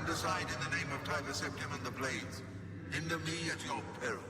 Stand aside in the name of Tibera Septima and the Blades. Hinder me at your peril.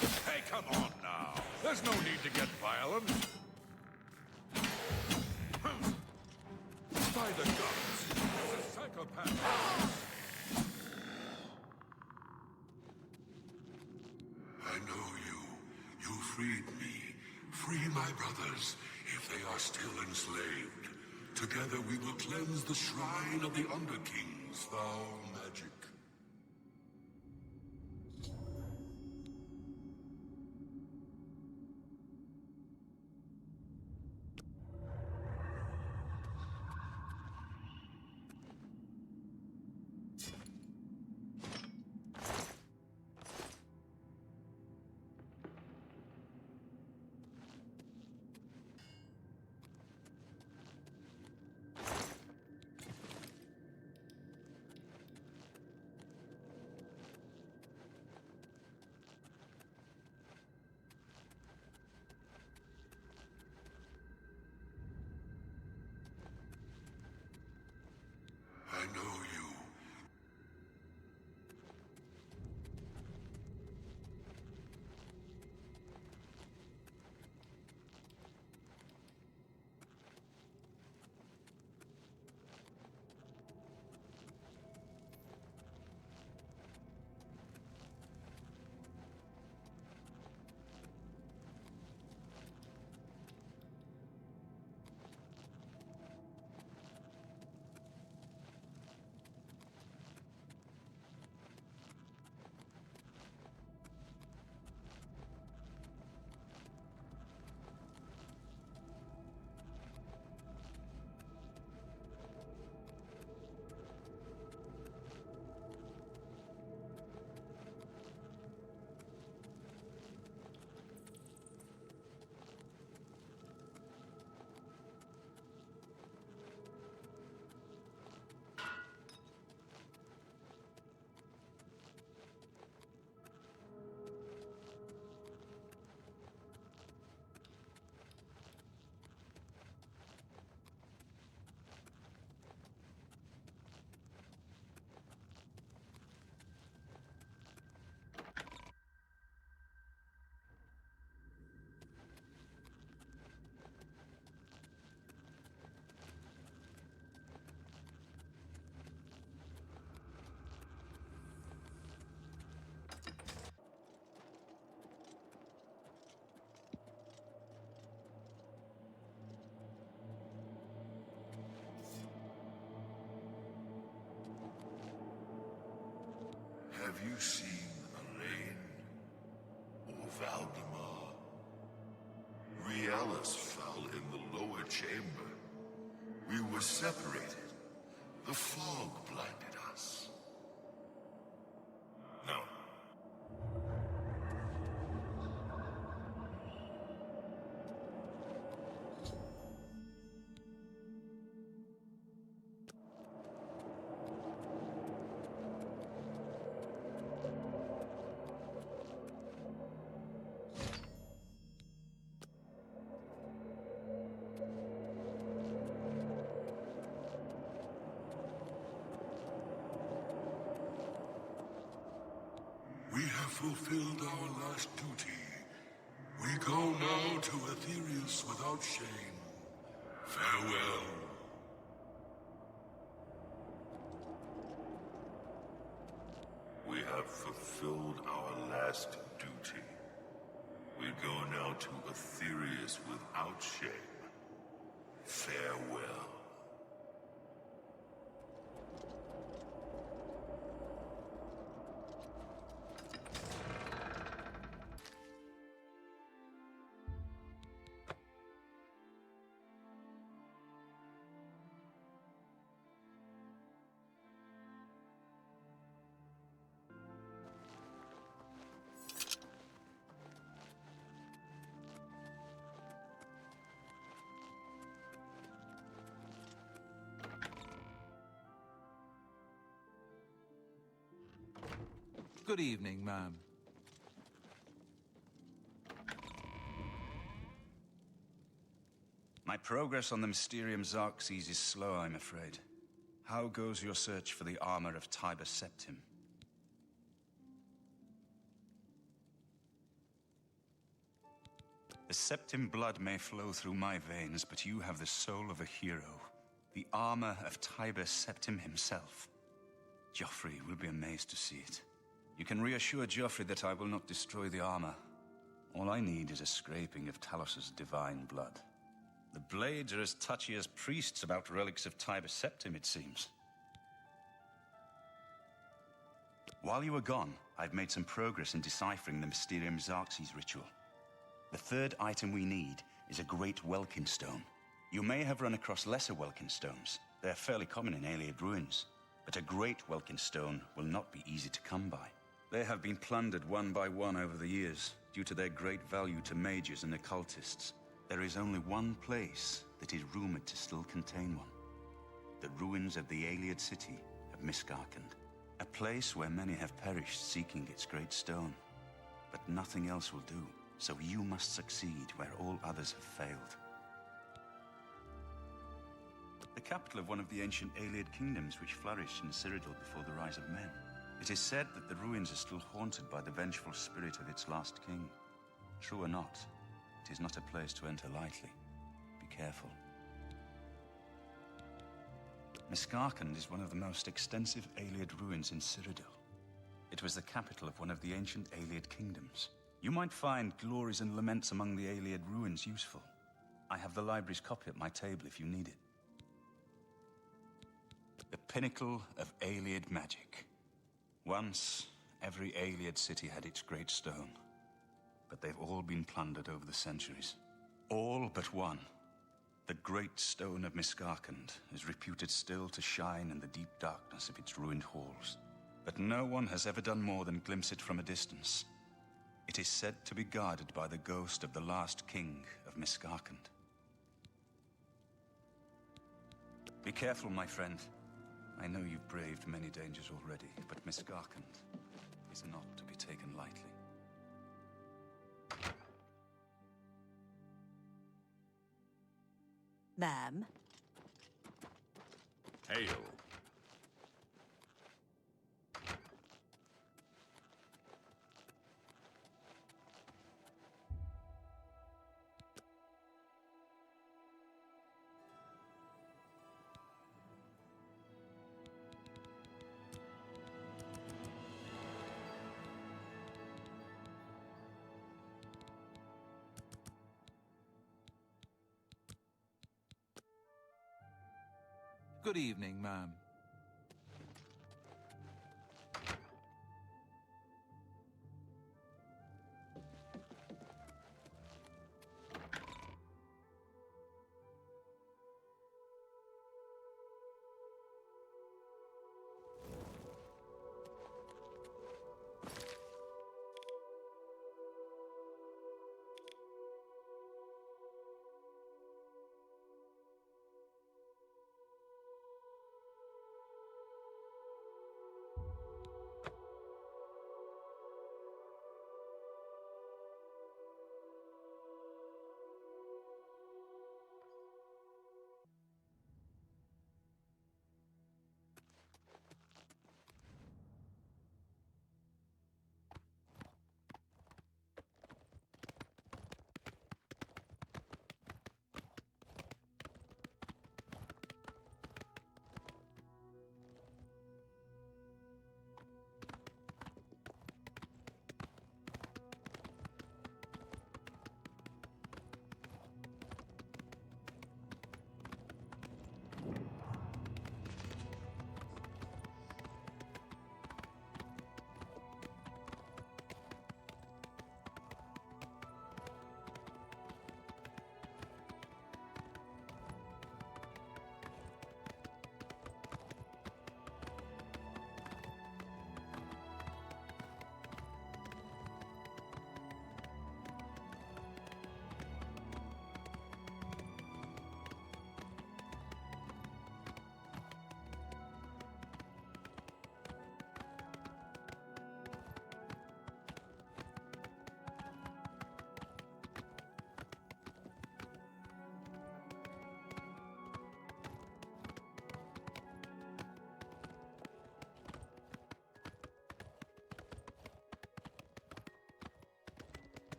Hey, come on now. There's no need to get violent. By the gods, there's a psychopath. I know you. You freed me. Free my brothers, if they are still enslaved. Together we will cleanse the shrine of the Underking's foul magic. I know you. Have you seen Elaine? Or Valdemar? Realus fell in the lower chamber. We were separated. The fog blinded us. No. We have fulfilled our last duty. We go now to Aetherius without shame. Farewell. We have fulfilled our last duty. We go now to Aetherius without shame. Farewell. Good evening, ma'am. My progress on the Mysterium Xerxes is slow, I'm afraid. How goes your search for the armor of Tibera Septima? The Septim blood may flow through my veins, but you have the soul of a hero. The armor of Tibera Septim himself. Joffrey will be amazed to see it. You can reassure Joffrey that I will not destroy the armor. All I need is a scraping of Talos's divine blood. The blades are as touchy as priests about relics of Tibera Septim, it seems. While you were gone, I've made some progress in deciphering the Mysterium Xarxes ritual. The third item we need is a great Welkynd stone. You may have run across lesser Welkynd stones. They're fairly common in Ayleid ruins. But a great Welkynd stone will not be easy to come by. They have been plundered one by one over the years, due to their great value to mages and occultists. There is only one place that is rumored to still contain one. The ruins of the Ayleid city of Miscarcand. A place where many have perished seeking its great stone. But nothing else will do, so you must succeed where all others have failed. The capital of one of the ancient Ayleid kingdoms which flourished in Cyrodiil before the rise of men. It is said that the ruins are still haunted by the vengeful spirit of its last king. True or not, it is not a place to enter lightly. Be careful. Miscarcand is one of the most extensive Ayleid ruins in Cyrodiil. It was the capital of one of the ancient Ayleid kingdoms. You might find glories and laments among the Ayleid ruins useful. I have the library's copy at my table if you need it. The pinnacle of Ayleid magic. Once, every Ayleid city had its great stone, but they've all been plundered over the centuries. All but one. The great stone of Miscarcand is reputed still to shine in the deep darkness of its ruined halls. But no one has ever done more than glimpse it from a distance. It is said to be guarded by the ghost of the last king of Miscarcand. Be careful, my friend. I know you've braved many dangers already, but Miscarcand is not to be taken lightly. Ma'am? Hail. Good evening, ma'am.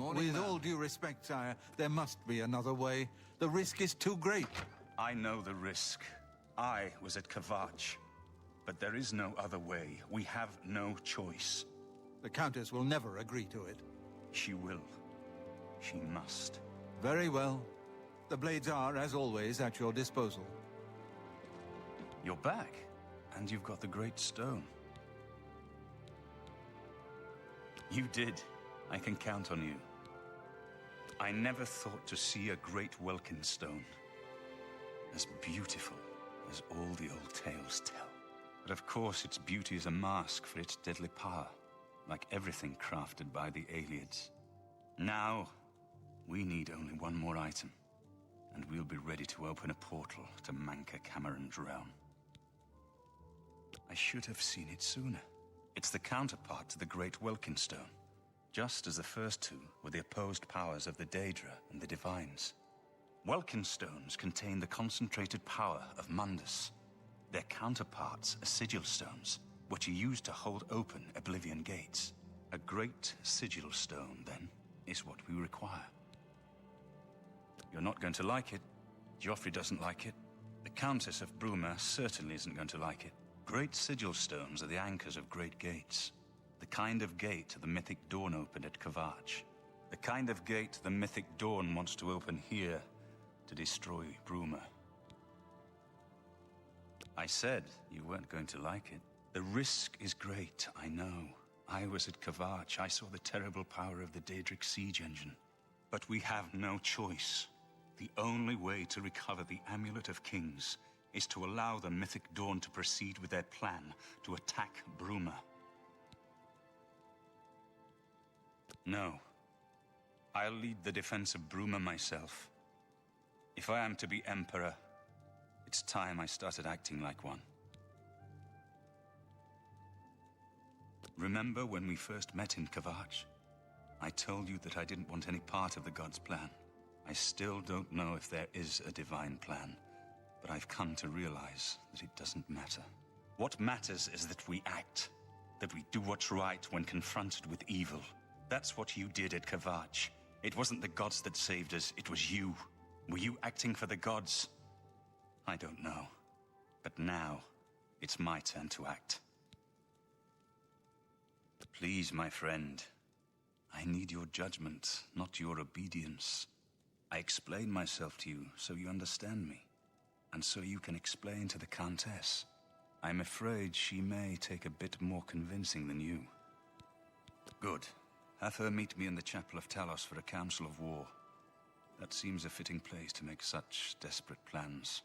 With all due respect, sire, there must be another way. The risk is too great. I know the risk. I was at Kvatch. But there is no other way. We have no choice. The Countess will never agree to it. She will. She must. Very well. The blades are, as always, at your disposal. You're back, and you've got the Great Stone. You did. I can count on you. I never thought to see a great Welkynd stone. As beautiful as all the old tales tell. But of course, its beauty is a mask for its deadly power, like everything crafted by the Aelids. Now, we need only one more item, and we'll be ready to open a portal to Manca Cameron's realm. I should have seen it sooner. It's the counterpart to the Great Welkynd Stone, just as the first two were the opposed powers of the Daedra and the Divines. Welkynd stones contain the concentrated power of Mundus. Their counterparts are sigil stones, which are used to hold open Oblivion gates. A great sigil stone, then, is what we require. You're not going to like it. Joffrey doesn't like it. The Countess of Brumer certainly isn't going to like it. Great sigil stones are the anchors of great gates. The kind of gate the mythic Dawn opened at Kvatch. The kind of gate the mythic Dawn wants to open here to destroy Brumer. I said you weren't going to like it. The risk is great, I know. I was at Kvatch. I saw the terrible power of the Daedric siege engine. But we have no choice. The only way to recover the Amulet of Kings is to allow the mythic Dawn to proceed with their plan to attack Brumer. No. I'll lead the defense of Brumer myself. If I am to be Emperor, it's time I started acting like one. Remember when we first met in Kvatch? I told you that I didn't want any part of the gods' plan. I still don't know if there is a divine plan, but I've come to realize that it doesn't matter. What matters is that we act, that we do what's right when confronted with evil. That's what you did at Kvatch. It wasn't the gods that saved us, it was you. Were you acting for the gods? I don't know. But now, it's my turn to act. Please, my friend. I need your judgment, not your obedience. I explain myself to you so you understand me, and so you can explain to the Countess. I'm afraid she may take a bit more convincing than you. Good. Have her meet me in the Chapel of Talos for a council of war. That seems a fitting place to make such desperate plans.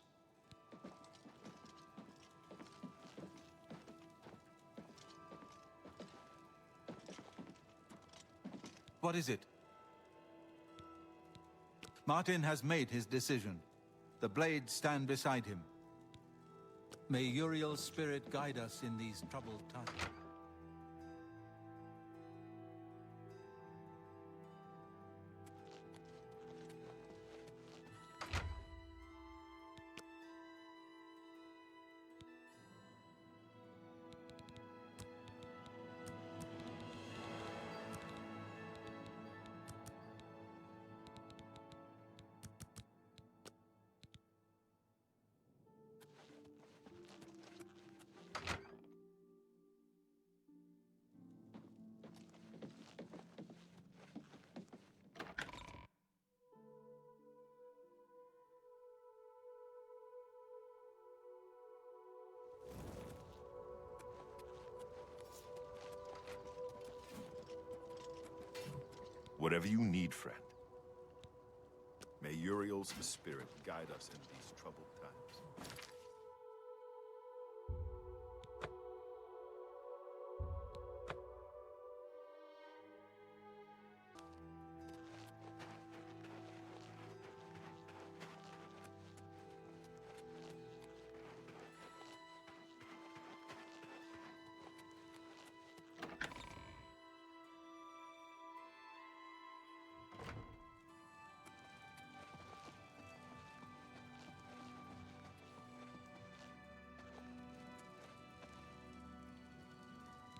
What is it? Martin has made his decision. The blades stand beside him. May Uriel's spirit guide us in these troubled times. Whatever you need, friend. May Uriel's spirit guide us in these troubled times.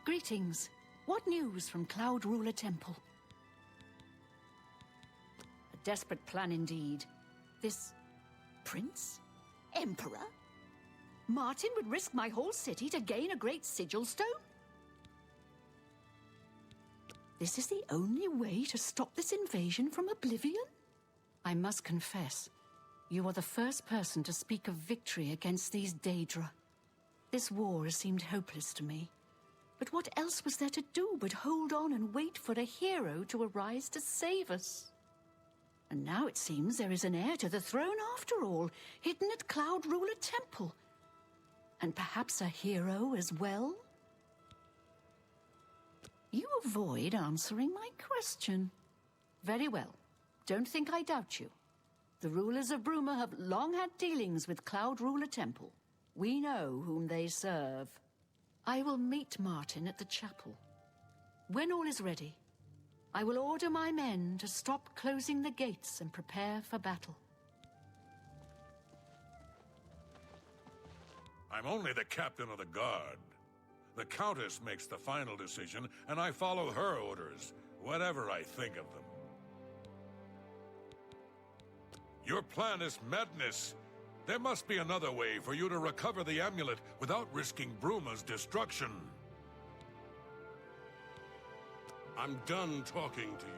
Greetings. What news from Cloud Ruler Temple? desperate plan indeed. This prince? Emperor? Martin would risk my whole city to gain a great sigil stone? This is the only way to stop this invasion from Oblivion? I must confess, you are the first person to speak of victory against these Daedra. This war has seemed hopeless to me. But what else was there to do but hold on and wait for a hero to arise to save us? And now it seems there is an heir to the throne after all, hidden at Cloud Ruler Temple. And perhaps a hero as well? You avoid answering my question. Very well. Don't think I doubt you. The rulers of Bruma have long had dealings with Cloud Ruler Temple. We know whom they serve. I will meet Martin at the chapel. When all is ready, I will order my men to stop closing the gates and prepare for battle. I'm only the captain of the guard. The Countess makes the final decision, and I follow her orders, whatever I think of them. Your plan is madness. There must be another way for you to recover the amulet without risking Bruma's destruction. I'm done talking to you.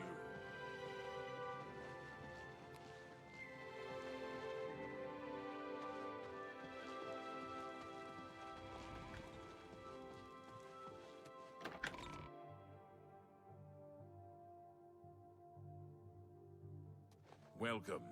Welcome.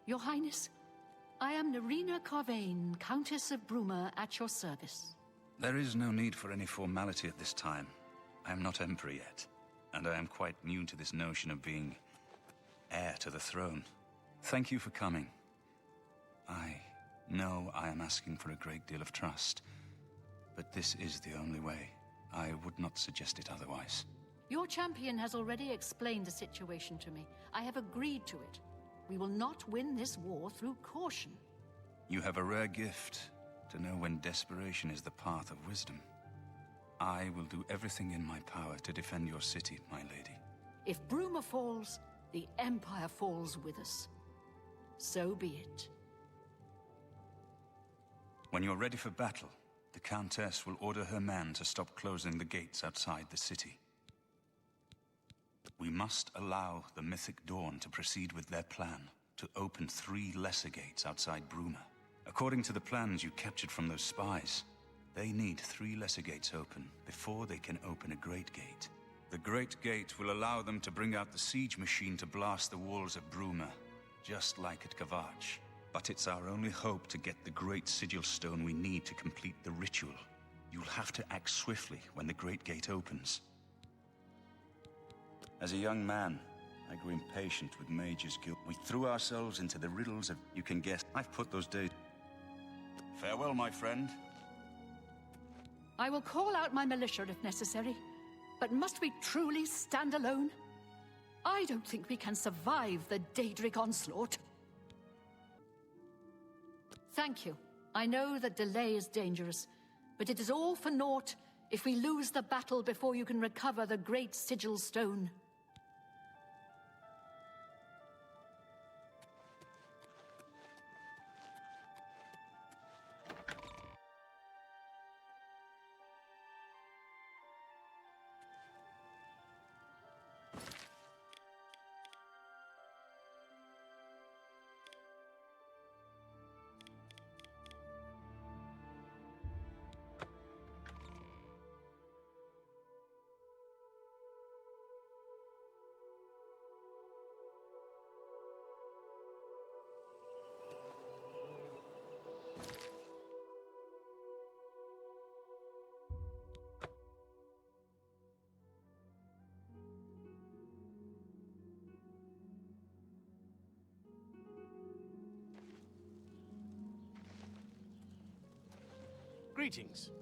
Your Highness, I am Nerina Carvain, Countess of Bruma, at your service. There is no need for any formality at this time. I am not Emperor yet, and I am quite new to this notion of being heir to the throne. Thank you for coming. I know I am asking for a great deal of trust, but this is the only way. I would not suggest it otherwise. Your champion has already explained the situation to me. I have agreed to it. We will not win this war through caution. You have a rare gift to know when desperation is the path of wisdom. I will do everything in my power to defend your city, my lady. If Bruma falls, the Empire falls with us. So be it. When you're ready for battle, the Countess will order her men to stop closing the gates outside the city. We must allow the Mythic Dawn to proceed with their plan to open 3 lesser gates outside Bruma. According to the plans you captured from those spies, they need 3 lesser gates open before they can open a Great Gate. The Great Gate will allow them to bring out the siege machine to blast the walls of Bruma, just like at Kavach. But it's our only hope to get the Great Sigil Stone we need to complete the ritual. You'll have to act swiftly when the Great Gate opens. As a young man, I grew impatient with Mage's Guild. We threw ourselves into the riddles of... You can guess. I've put those days... Farewell, my friend. I will call out my militia if necessary. But must we truly stand alone? I don't think we can survive the Daedric onslaught. Thank you. I know that delay is dangerous, but it is all for naught if we lose the battle before you can recover the Great Sigil Stone. Greetings.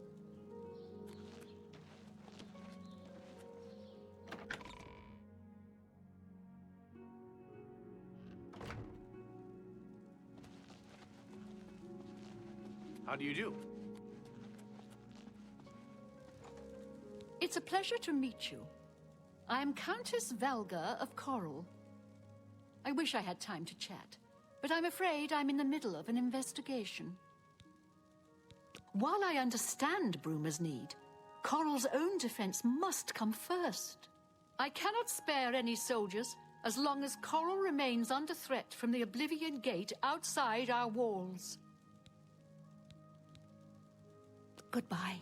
How do you do? It's a pleasure to meet you. I am Countess Valga of Chorrol. I wish I had time to chat, but I'm afraid I'm in the middle of an investigation. While I understand Bruma's need, Chorrol's own defense must come first. I cannot spare any soldiers as long as Chorrol remains under threat from the Oblivion Gate outside our walls. Goodbye.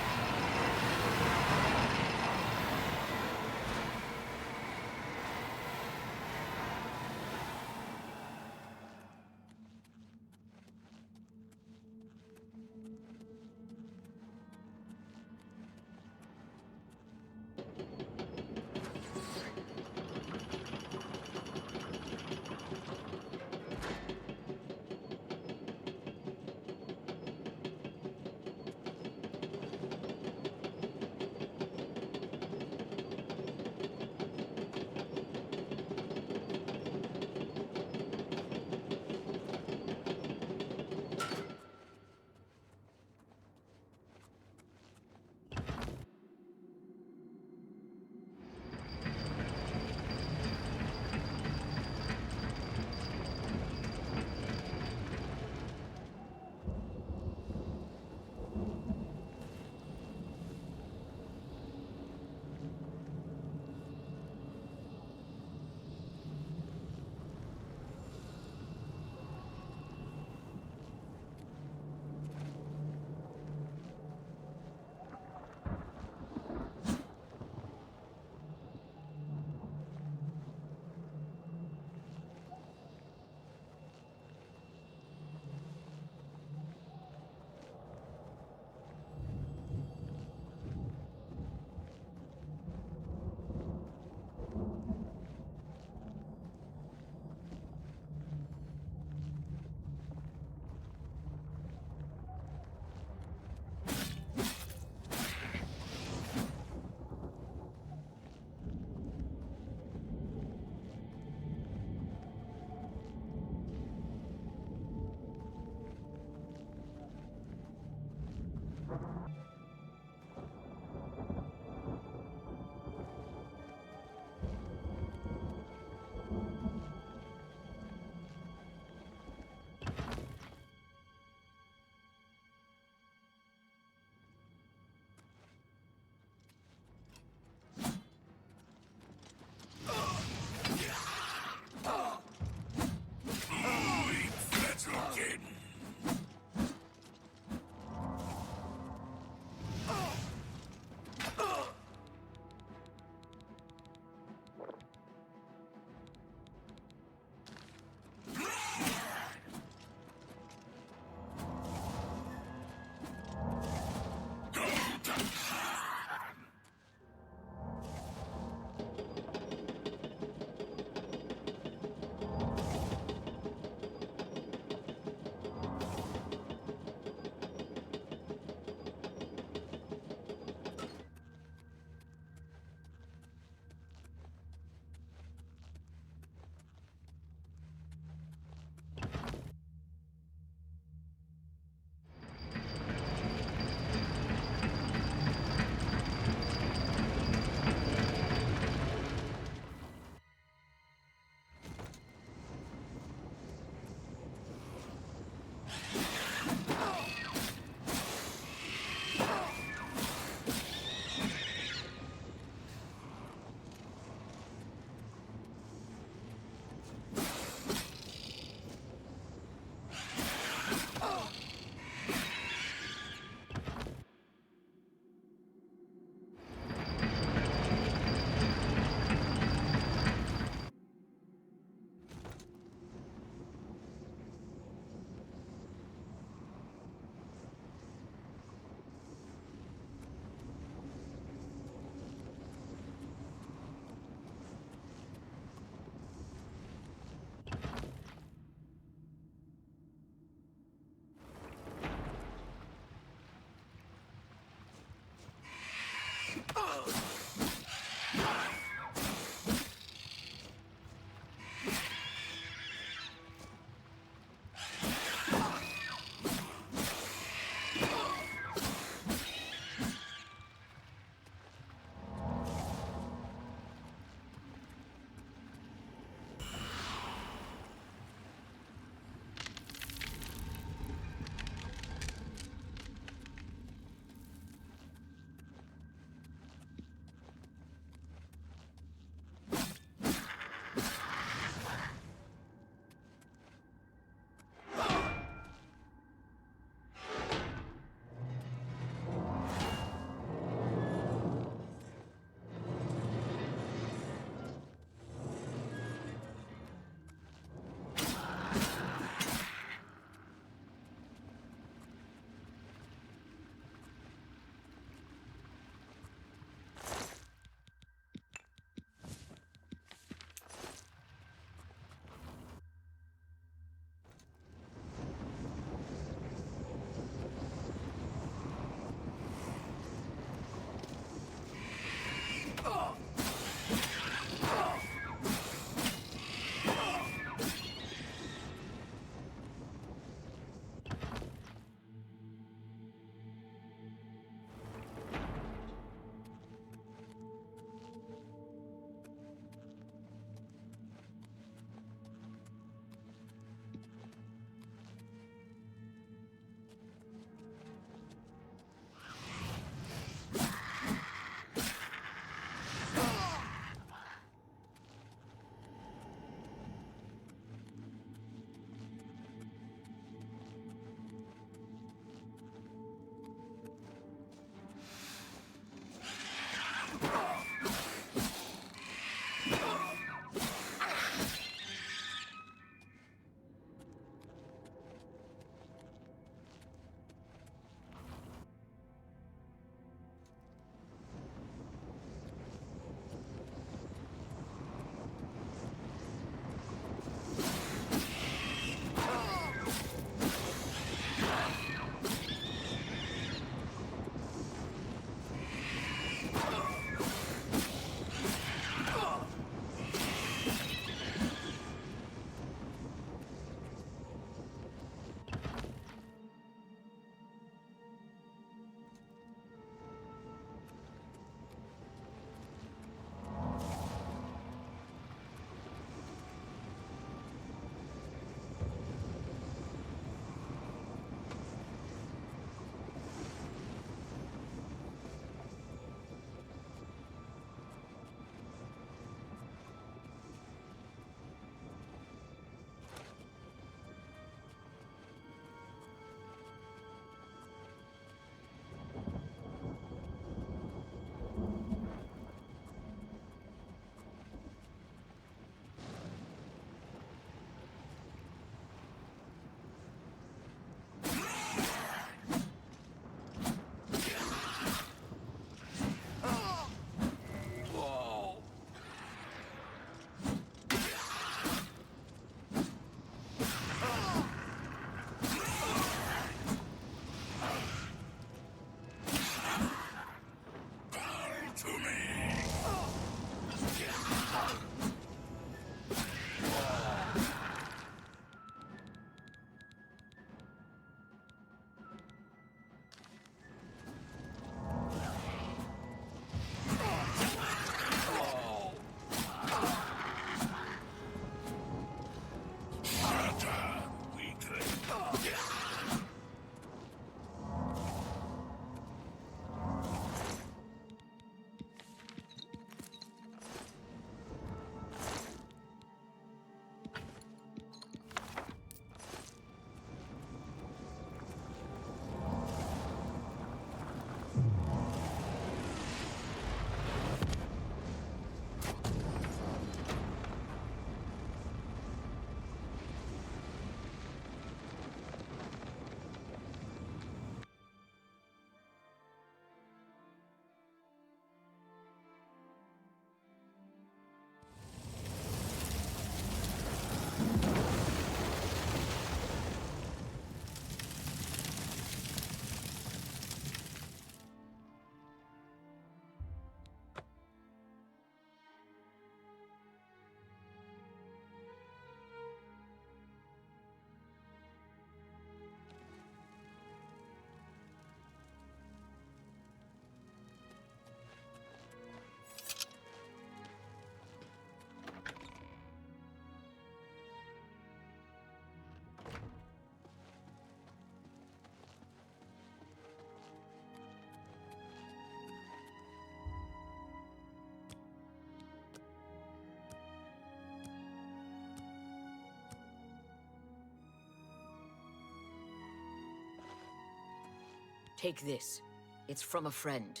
Take this. It's from a friend.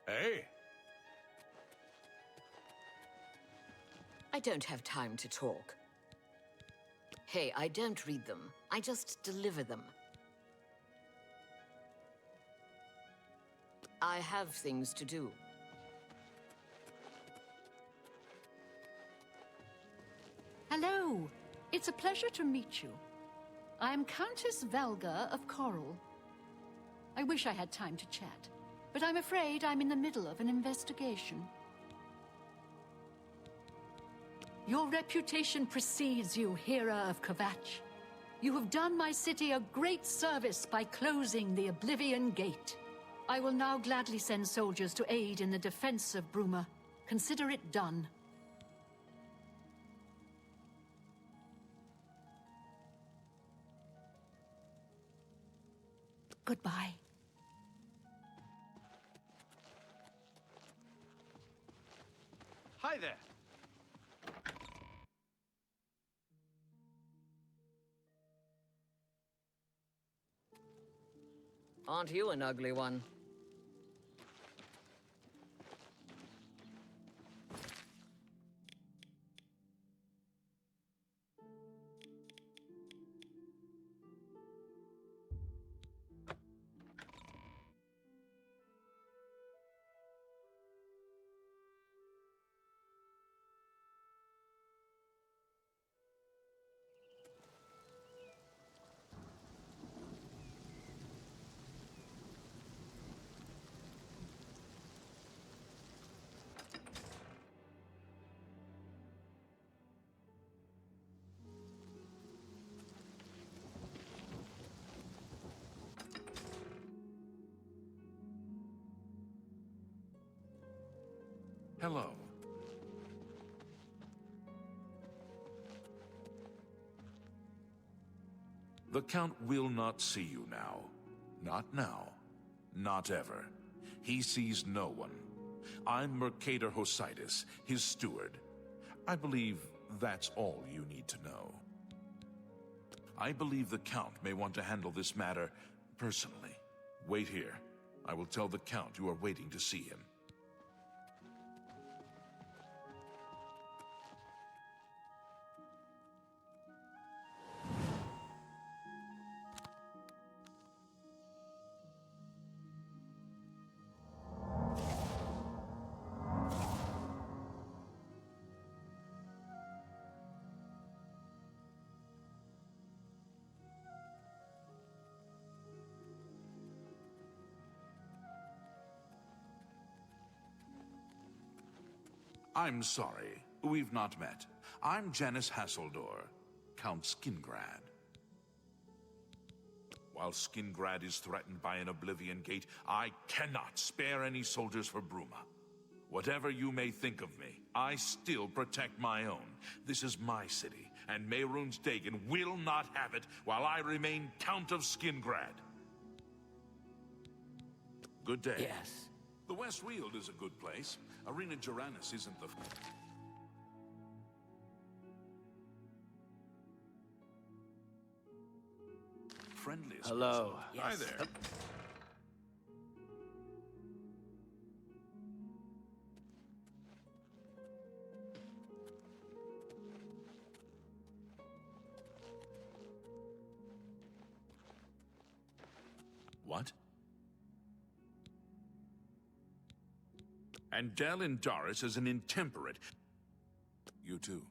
Hey? I don't have time to talk. Hey, I don't read them. I just deliver them. I have things to do. Hello. It's a pleasure to meet you. I'm Countess Velga of Chorrol. I wish I had time to chat, but I'm afraid I'm in the middle of an investigation. Your reputation precedes you, Hera of Kvatch. You have done my city a great service by closing the Oblivion Gate. I will now gladly send soldiers to aid in the defense of Bruma. Consider it done. Goodbye. Hi there. Aren't you an ugly one? Hello. The Count will not see you now. Not now. Not ever. He sees no one. I'm Mercator Hositis, his steward. I believe that's all you need to know. I believe the Count may want to handle this matter personally. Wait here. I will tell the Count you are waiting to see him. I'm sorry, we've not met. I'm Janice Hasseldor, Count Skingrad. While Skingrad is threatened by an Oblivion Gate, I cannot spare any soldiers for Bruma. Whatever you may think of me, I still protect my own. This is my city, and Mehrunes Dagon will not have it while I remain Count of Skingrad. Good day. Yes. The West Weald is a good place. Arena Geranus isn't the... friendliest. Hello. Person. Hi there. What? And Dalindaris is an intemperate. You too.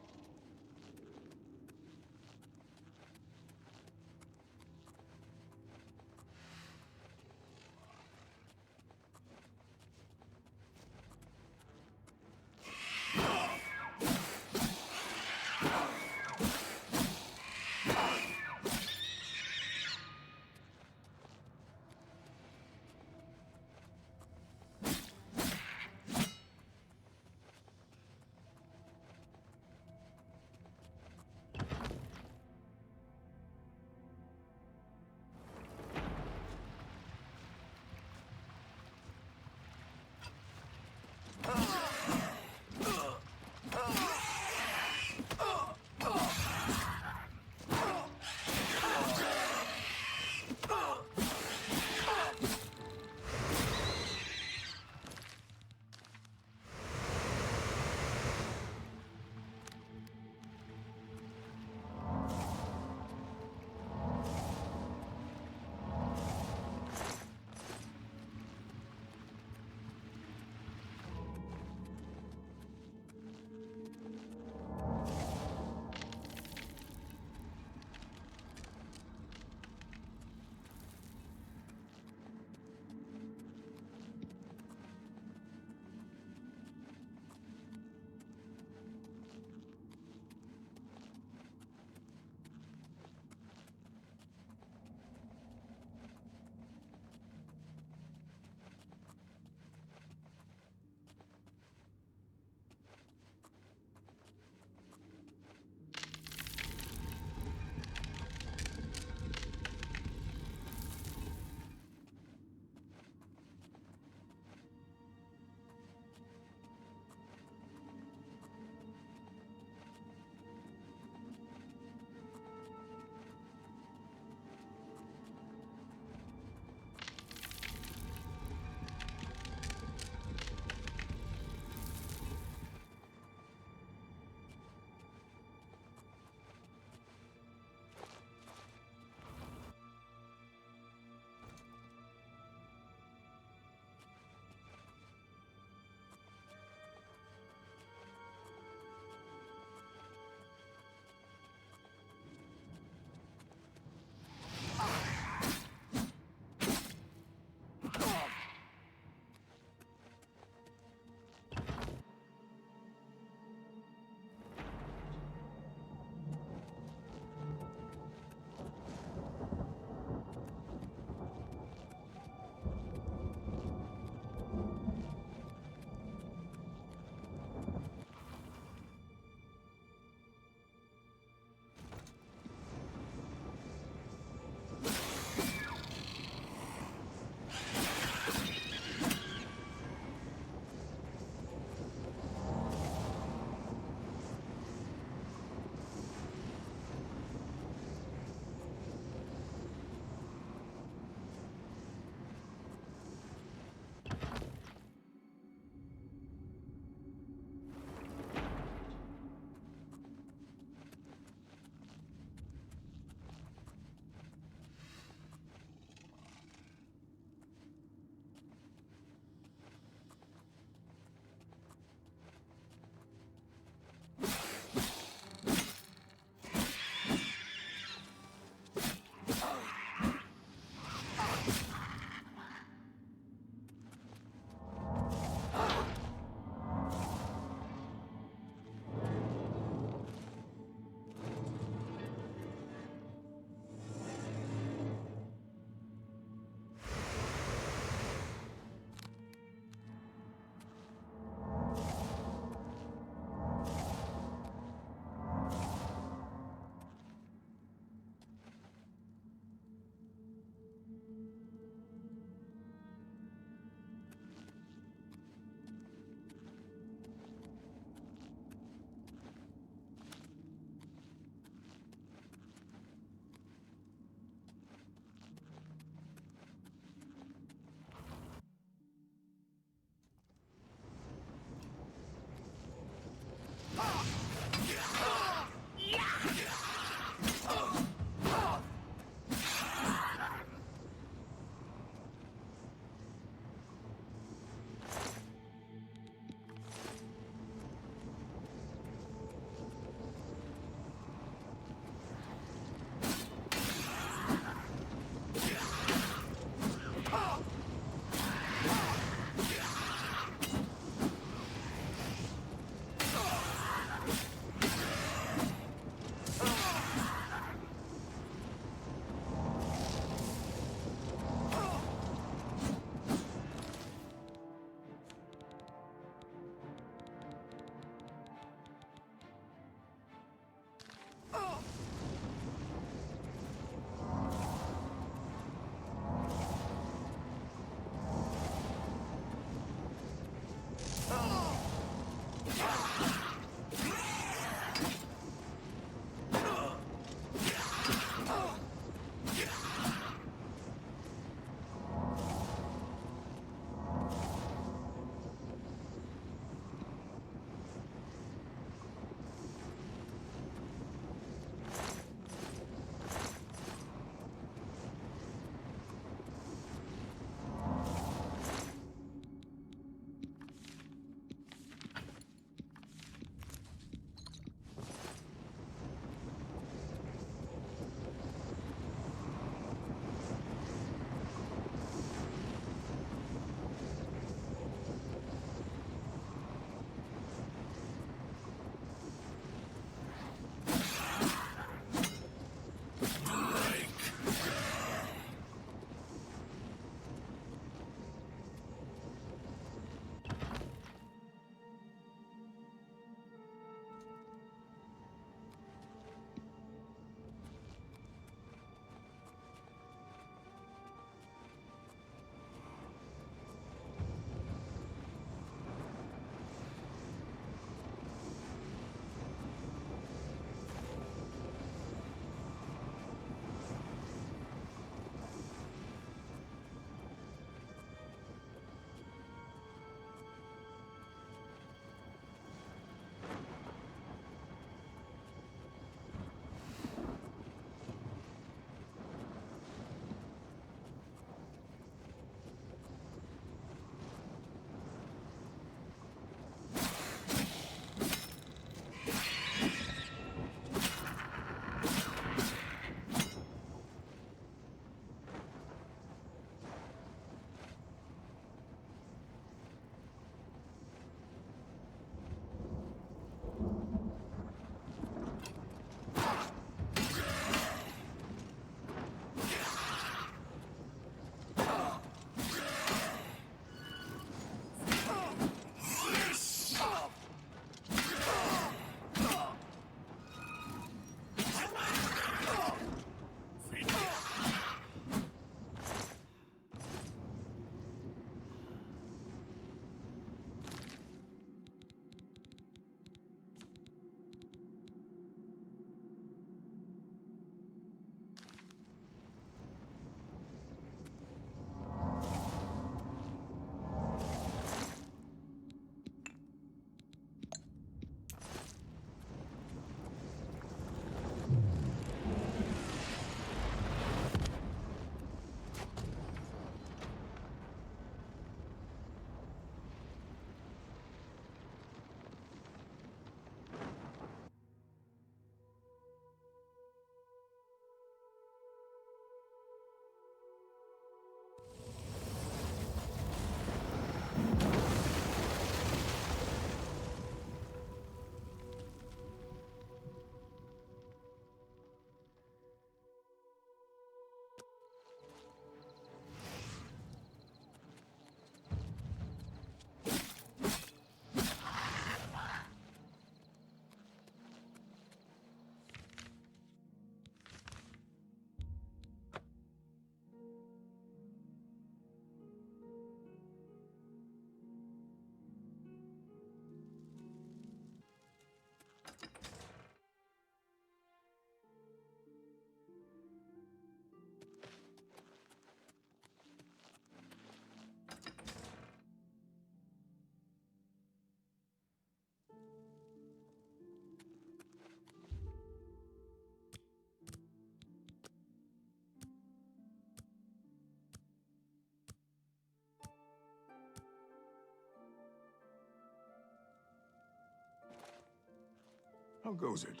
How goes it?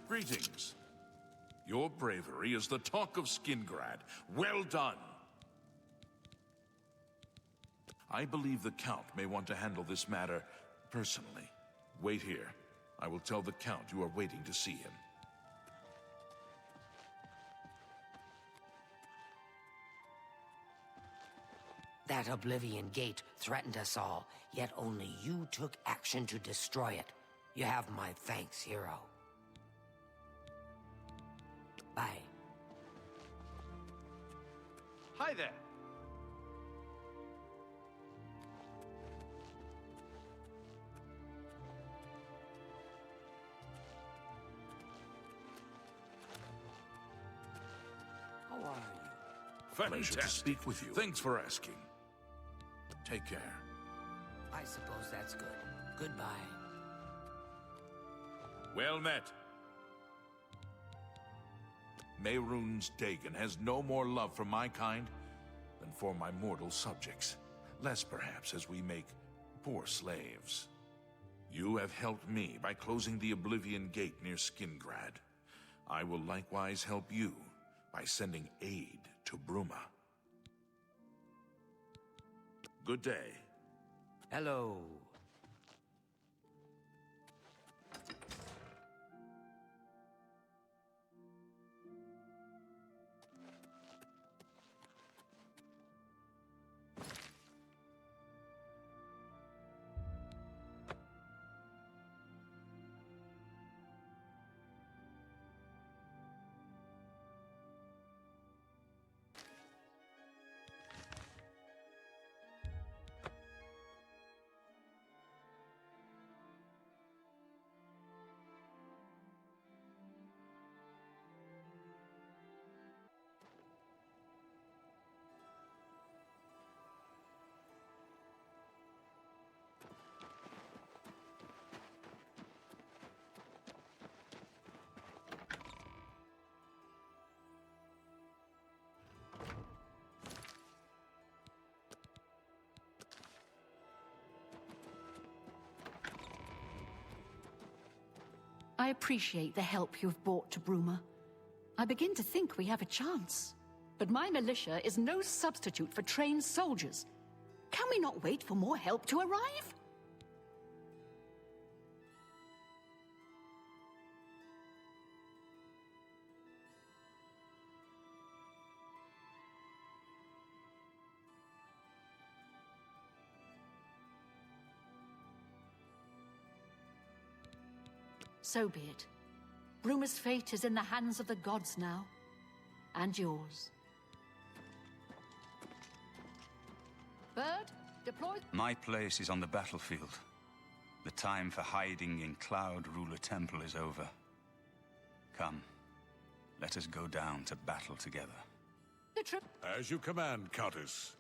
Greetings. Your bravery is the talk of Skingrad. Well done. I believe the Count may want to handle this matter personally. Wait here. I will tell the Count you are waiting to see him. That Oblivion Gate threatened us all, yet only you took action to destroy it. You have my thanks, hero. Bye. Hi there. How are you? Pleasure to speak with you. Thanks for asking. Take care. I suppose that's good. Goodbye. Well met. Mehrunes Dagon has no more love for my kind than for my mortal subjects. Less, perhaps, as we make poor slaves. You have helped me by closing the Oblivion Gate near Skingrad. I will likewise help you by sending aid to Bruma. Good day. Hello. I appreciate the help you've brought to Bruma. I begin to think we have a chance. But my militia is no substitute for trained soldiers. Can we not wait for more help to arrive? So be it. Bruma's fate is in the hands of the gods now. And yours. Bird, deploy... My place is on the battlefield. The time for hiding in Cloud Ruler Temple is over. Come, let us go down to battle together. The trip... As you command, Countess.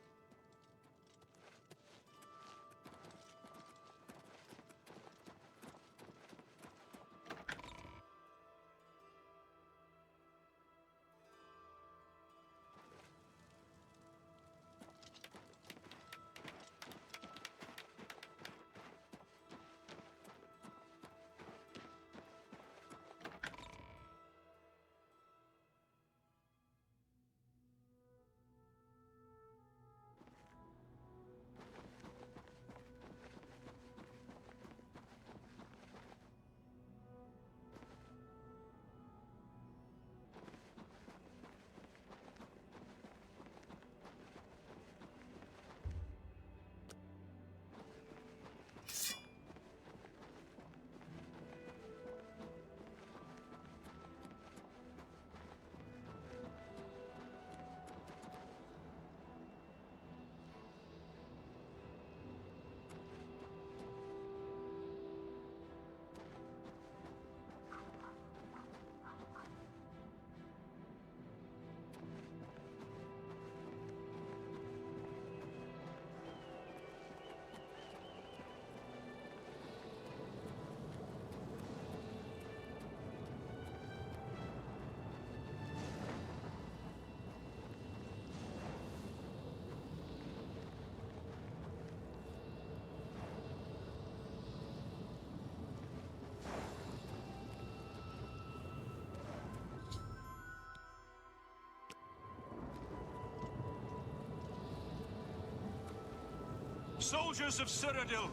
Soldiers of Cyrodiil,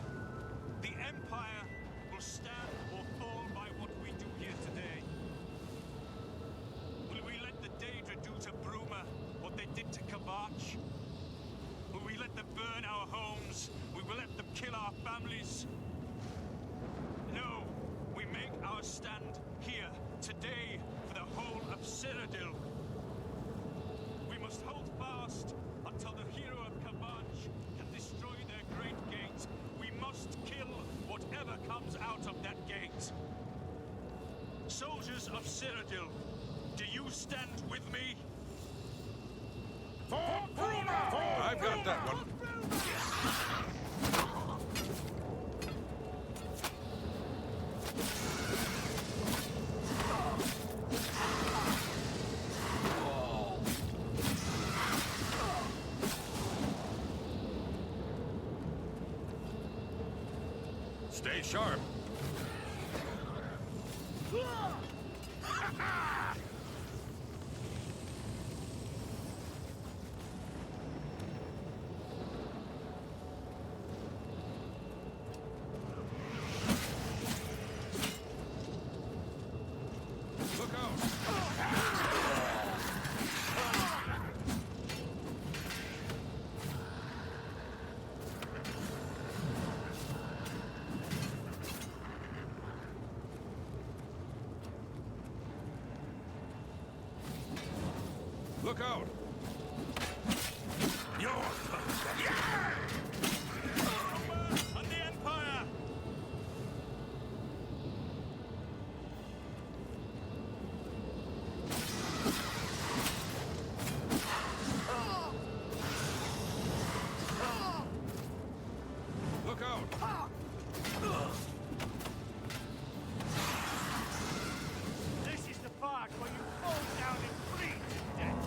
the Empire will stand or fall by what we do here today. Will we let the Daedra do to Bruma what they did to Kavach? Will we let them burn our homes? We will let them kill our families? No, we make our stand here, today, for the whole of Cyrodiil. We must hold fast until the hero of Kavach can destroy their great gate. We must kill whatever comes out of that gate. Soldiers of Cyrodiil, do you stand with me? I've got that one. Stay sharp. Look out! Look out! And the Empire! Look out! This is the part where you fall down and bleed to death.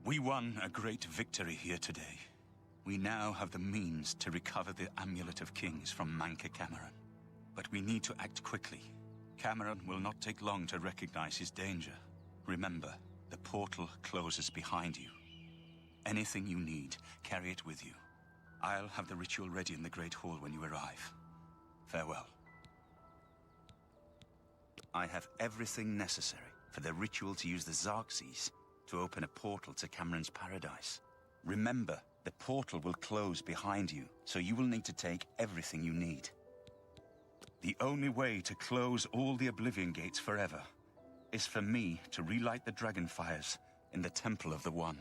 We won a great victory here today. We now have the means to recover the Amulet of Kings from Sancre Tor. But we need to act quickly. Cameron will not take long to recognize his danger. Remember, the portal closes behind you. Anything you need, carry it with you. I'll have the ritual ready in the Great Hall when you arrive. Farewell. I have everything necessary for the ritual to use the Xerxes to open a portal to Cameron's paradise. Remember, the portal will close behind you, so you will need to take everything you need. The only way to close all the Oblivion Gates forever is for me to relight the dragon fires in the Temple of the One.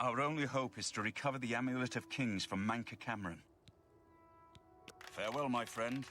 Our only hope is to recover the Amulet of Kings from Sancre Tor. Farewell, my friend.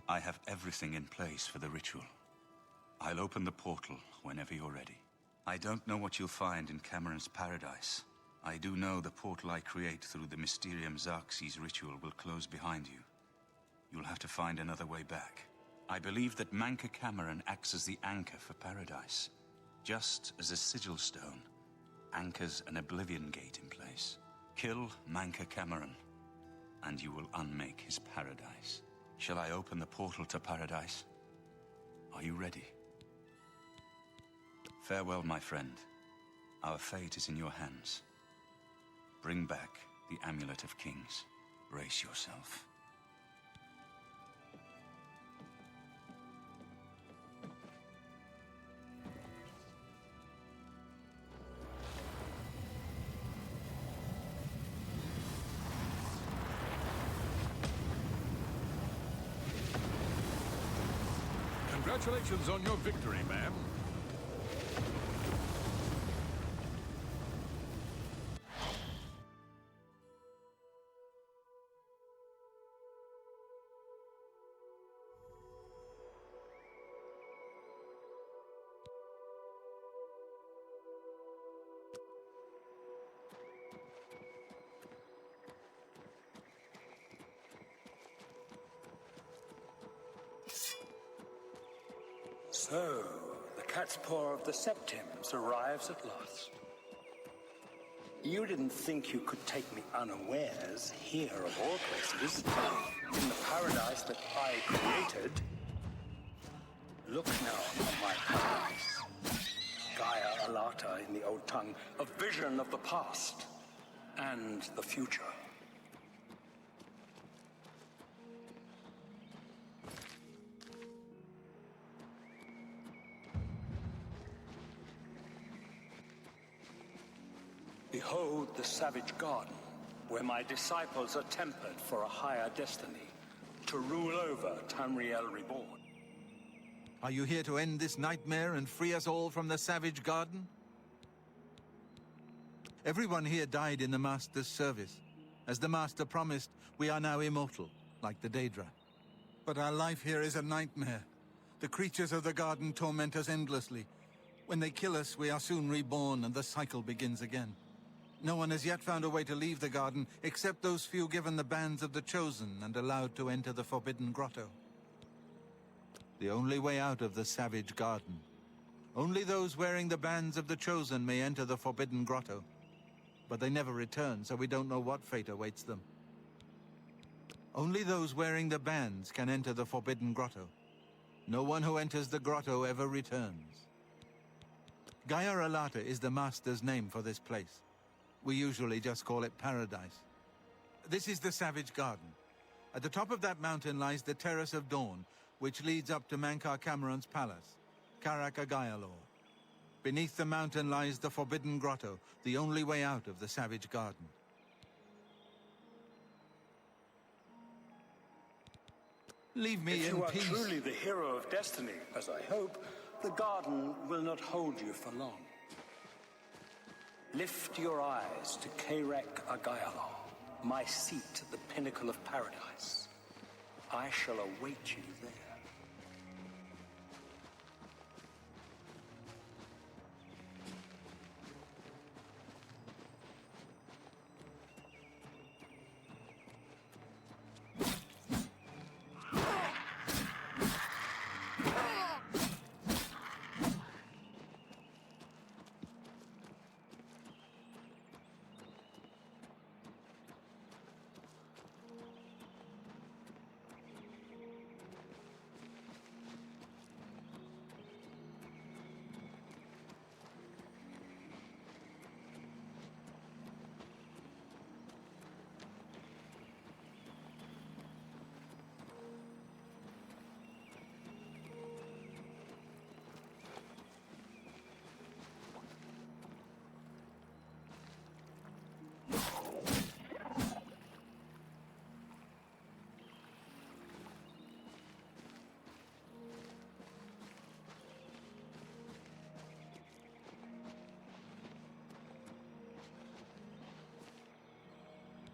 I have everything in place for the ritual. I'll open the portal whenever you're ready. I don't know what you'll find in Cameron's paradise. I do know the portal I create through the Mysterium Xerxes ritual will close behind you. You'll have to find another way back. I believe that Sancre Tor acts as the anchor for paradise, just as a sigil stone anchors an Oblivion Gate in place. Kill Sancre Tor, and you will unmake his paradise. Shall I open the portal to paradise? Are you ready? Farewell, my friend. Our fate is in your hands. Bring back the Amulet of Kings. Brace yourself. Congratulations on your victory, ma'am. So, the cat's paw of the Septims arrives at last. You didn't think you could take me unawares here of all places, in the paradise that I created. Look now on my paradise. Gaia Alata in the old tongue, a vision of the past and the future. Behold the savage garden, where my disciples are tempered for a higher destiny, to rule over Tamriel Reborn. Are you here to end this nightmare and free us all from the savage garden? Everyone here died in the Master's service. As the Master promised, we are now immortal, like the Daedra. But our life here is a nightmare. The creatures of the garden torment us endlessly. When they kill us, we are soon reborn and the cycle begins again. No one has yet found a way to leave the garden, except those few given the bands of the Chosen and allowed to enter the Forbidden Grotto. The only way out of the savage garden Only those wearing the bands of the Chosen may enter the Forbidden Grotto. But they never return, so we don't know what fate awaits them. Only those wearing the bands can enter the Forbidden Grotto. No one who enters the grotto ever returns. Gaia Alata is the Master's name for this place. We usually just call it Paradise. This is the Savage Garden. At the top of that mountain lies the Terrace of Dawn, which leads up to Mankar Cameron's palace, Karak Agaialor. Beneath the mountain lies the Forbidden Grotto, the only way out of the Savage Garden. Leave me in peace. If you are truly the hero of destiny, as I hope, the garden will not hold you for long. Lift your eyes to Karak Agaialor, my seat at the pinnacle of paradise. I shall await you there.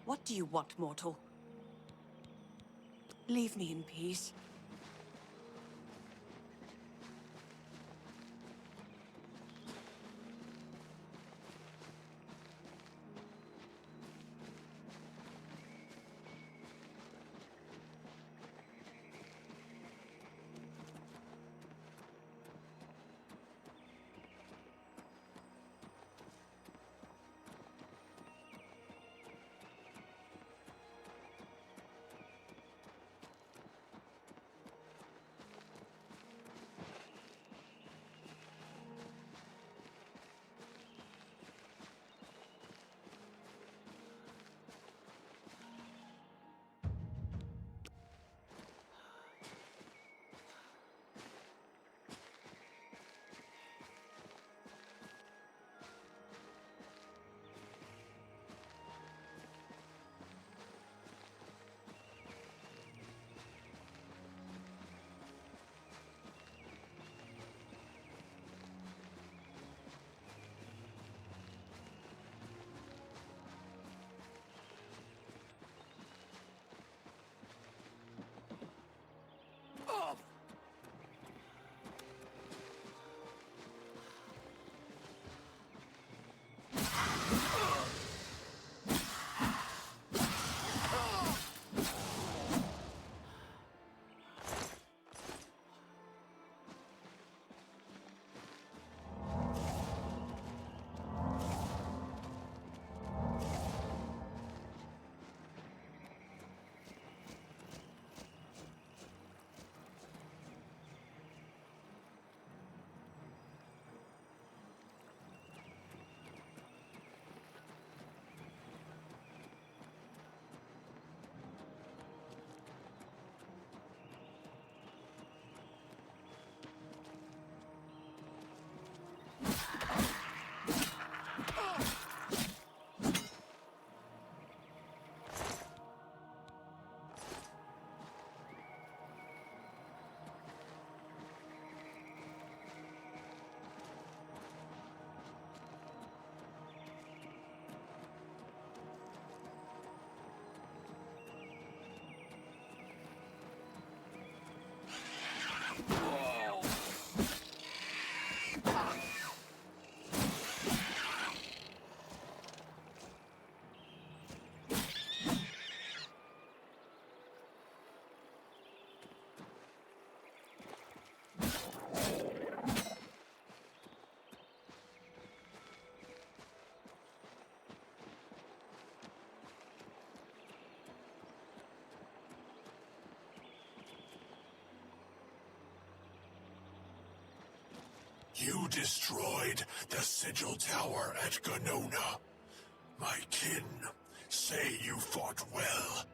What do you want, mortal? Leave me in peace. destroyed the Sigil Tower at Gonona. My kin say you fought well.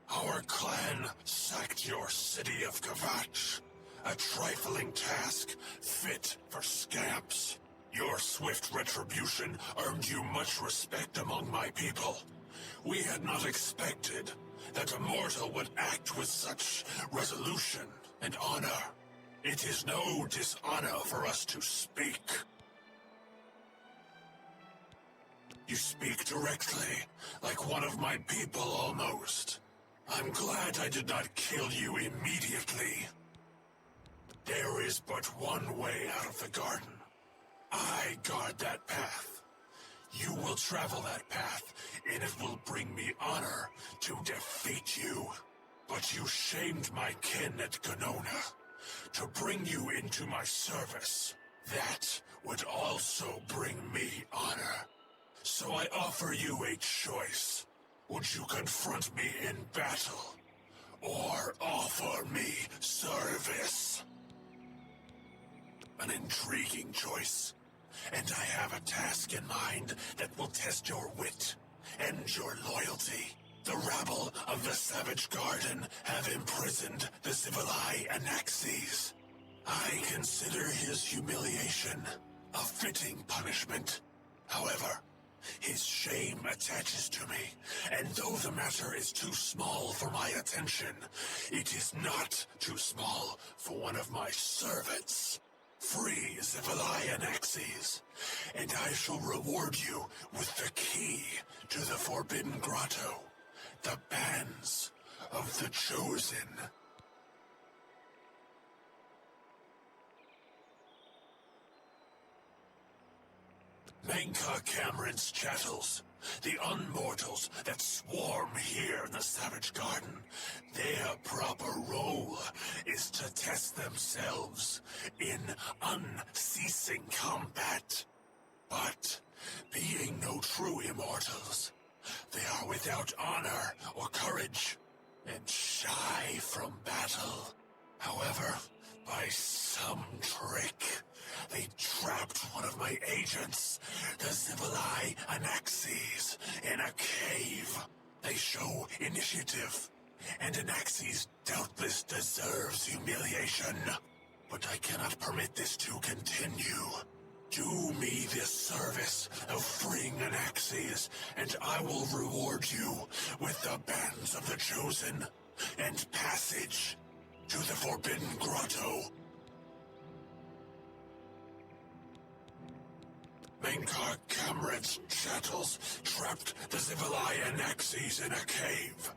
Our clan sacked your city of Kvatch, a trifling task fit for scamps. Your swift retribution earned you much respect among my people. We had not expected that a mortal would act with such resolution and honor. It is no dishonor for us to speak. You speak directly, like one of my people almost. I'm glad I did not kill you immediately. There is but one way out of the garden. I guard that path. You will travel that path, and it will bring me honor to defeat you. But you shamed my kin at Gonona. To bring you into my service, that would also bring me honor. So I offer you a choice. Would you confront me in battle, or offer me service? An intriguing choice. And I have a task in mind that will test your wit and your loyalty. The rabble of the Savage Garden have imprisoned the Zivilai Anaxes. I consider his humiliation a fitting punishment. However, his shame attaches to me, and though the matter is too small for my attention, it is not too small for one of my servants. Free Zivilai Anaxes, and I shall reward you with the key to the Forbidden Grotto, the Bands of the Chosen. Menka Cameron's chattels, the unmortals that swarm here in the Savage Garden, their proper role is to test themselves in unceasing combat. But, being no true immortals, they are without honor or courage, and shy from battle. However, by some trick, they trapped one of my agents, the Zivilai Anaxes, in a cave. They show initiative, and Anaxes doubtless deserves humiliation. But I cannot permit this to continue. Do me this service of freeing Anaxes, and I will reward you with the Bands of the Chosen and passage to the Forbidden Grotto. Menka Cameron's chattels trapped the Zivilai Anaxes in a cave.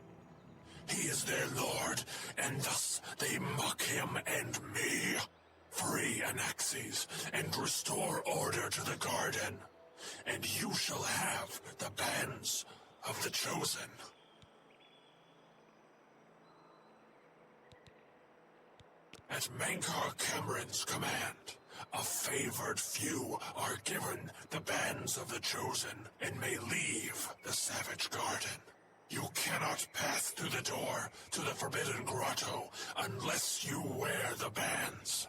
He is their lord, and thus they mock him and me. Free Anaxes and restore order to the garden, and you shall have the Bands of the Chosen. At Menka Cameron's command, a favored few are given the Bands of the Chosen and may leave the Savage Garden. You cannot pass through the door to the Forbidden Grotto unless you wear the bands.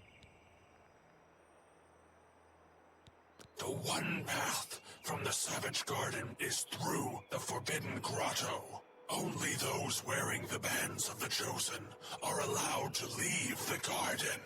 The one path from the Savage Garden is through the Forbidden Grotto. Only those wearing the Bands of the Chosen are allowed to leave the garden.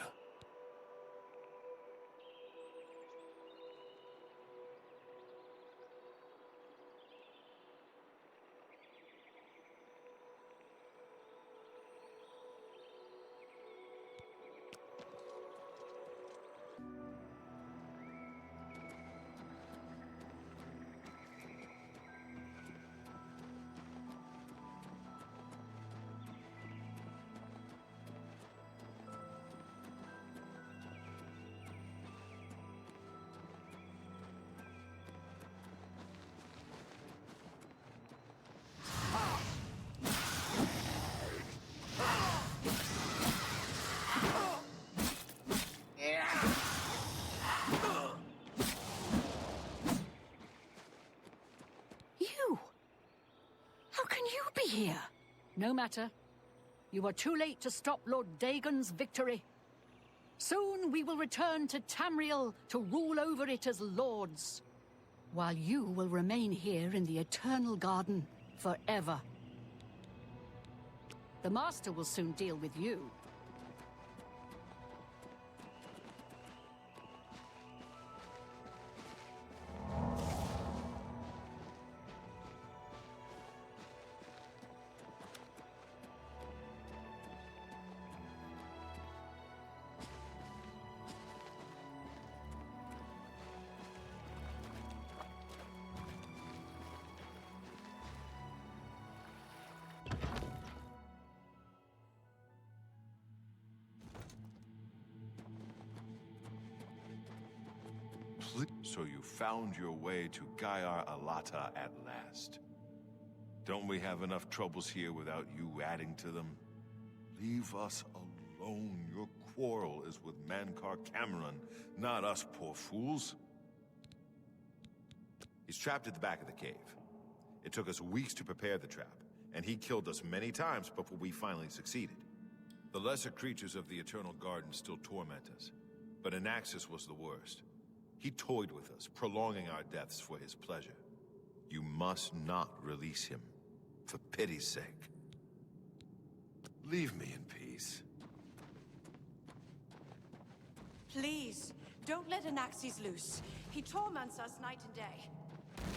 Here. No matter. You are too late to stop Lord Dagon's victory. Soon we will return to Tamriel to rule over it as lords, while you will remain here in the Eternal Garden forever. The Master will soon deal with you. So you found your way to Gaiar Alata at last. Don't we have enough troubles here without you adding to them? Leave us alone. Your quarrel is with Mankar Cameron, not us poor fools. He's trapped at the back of the cave. It took us weeks to prepare the trap, and he killed us many times before we finally succeeded. The lesser creatures of the Eternal Garden still torment us, but Anaxis was the worst. He toyed with us, prolonging our deaths for his pleasure. You must not release him, for pity's sake. Leave me in peace. Please, don't let Anaxes loose. He torments us night and day.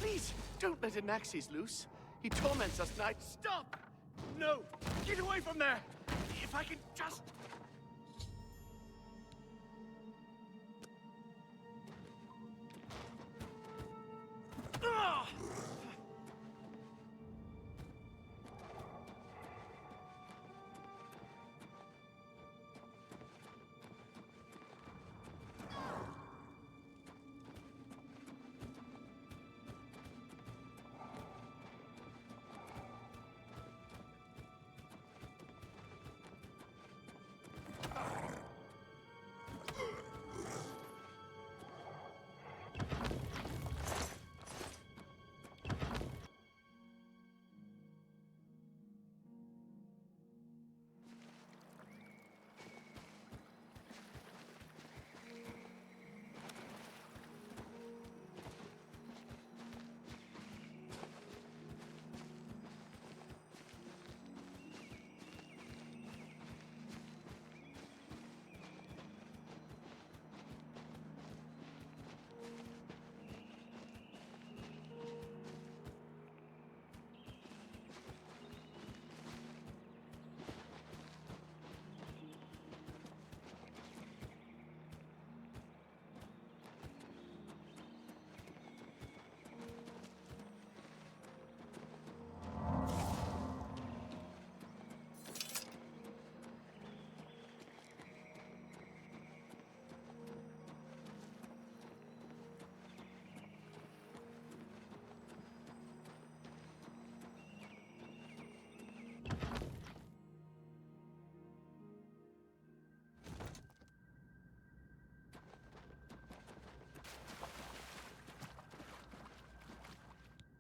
Please, don't let Anaxes loose. He torments us night. Stop! No! Get away from there! If I can just...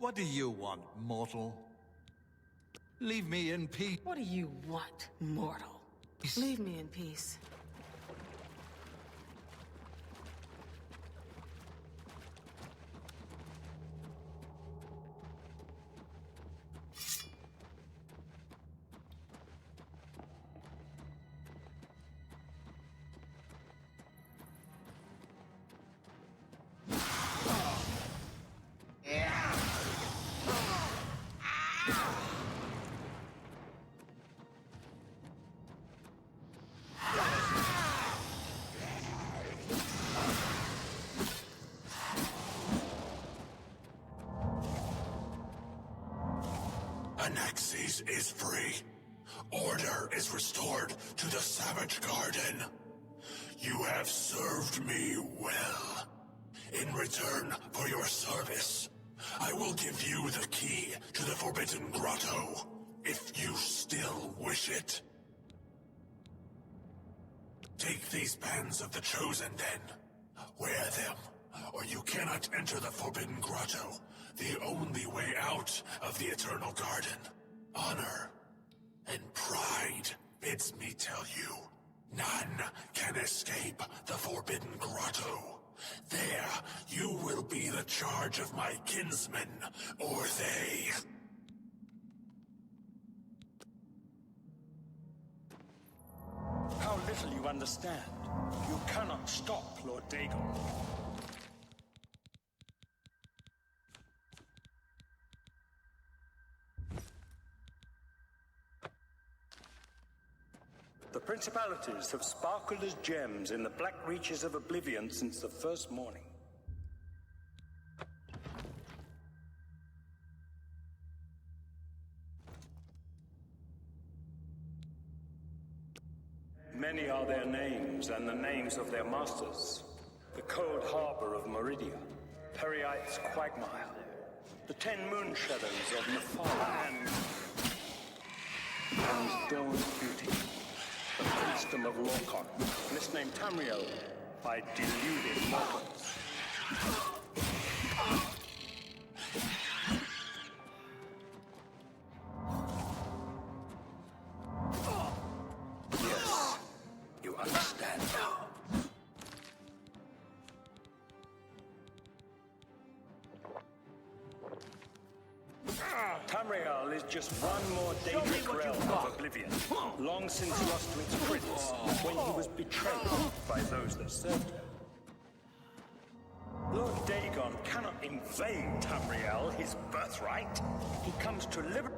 What do you want, mortal? Leave me in peace. What do you want, mortal? Leave me in peace. Anaxes is free. Order is restored to the Savage Garden. You have served me well. In return for your service, I will give you the key to the Forbidden Grotto, if you still wish it. Take these bands of the Chosen, then. Wear them, or you cannot enter the Forbidden Grotto, the only way out of the Eternal Garden. Honor and pride bids me tell you. None can escape the Forbidden Grotto. There, you will be the charge of my kinsmen, or they. How little you understand. You cannot stop Lord Dagon. The principalities have sparkled as gems in the black reaches of oblivion since the first morning. Many are their names and the names of their masters. The cold harbor of Meridia, Periite's quagmire, the 10 moon shadows of Nefala and Dawn's beauty. The priestdom of Lorcon, misnamed Tamriel by deluded mortals. Yes, you understand now. Tamriel is just one more dangerous realm of oblivion, long since lost to its prince when he was betrayed by those that served him. Lord Dagon cannot invade Tamriel, his birthright. He comes to liberate.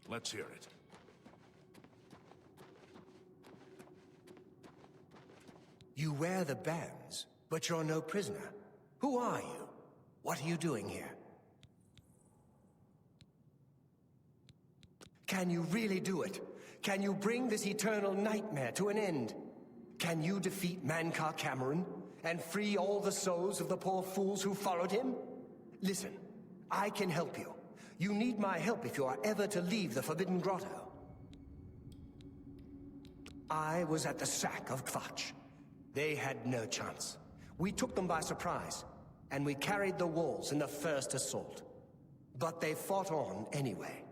Let's hear it. You wear the bands, but you're no prisoner. Who are you? What are you doing here? Can you really do it? Can you bring this eternal nightmare to an end? Can you defeat Mankar Cameron and free all the souls of the poor fools who followed him? Listen, I can help you. You need my help if you are ever to leave the Forbidden Grotto. I was at the sack of Kvatch. They had no chance. We took them by surprise, and we carried the walls in the first assault. But they fought on anyway,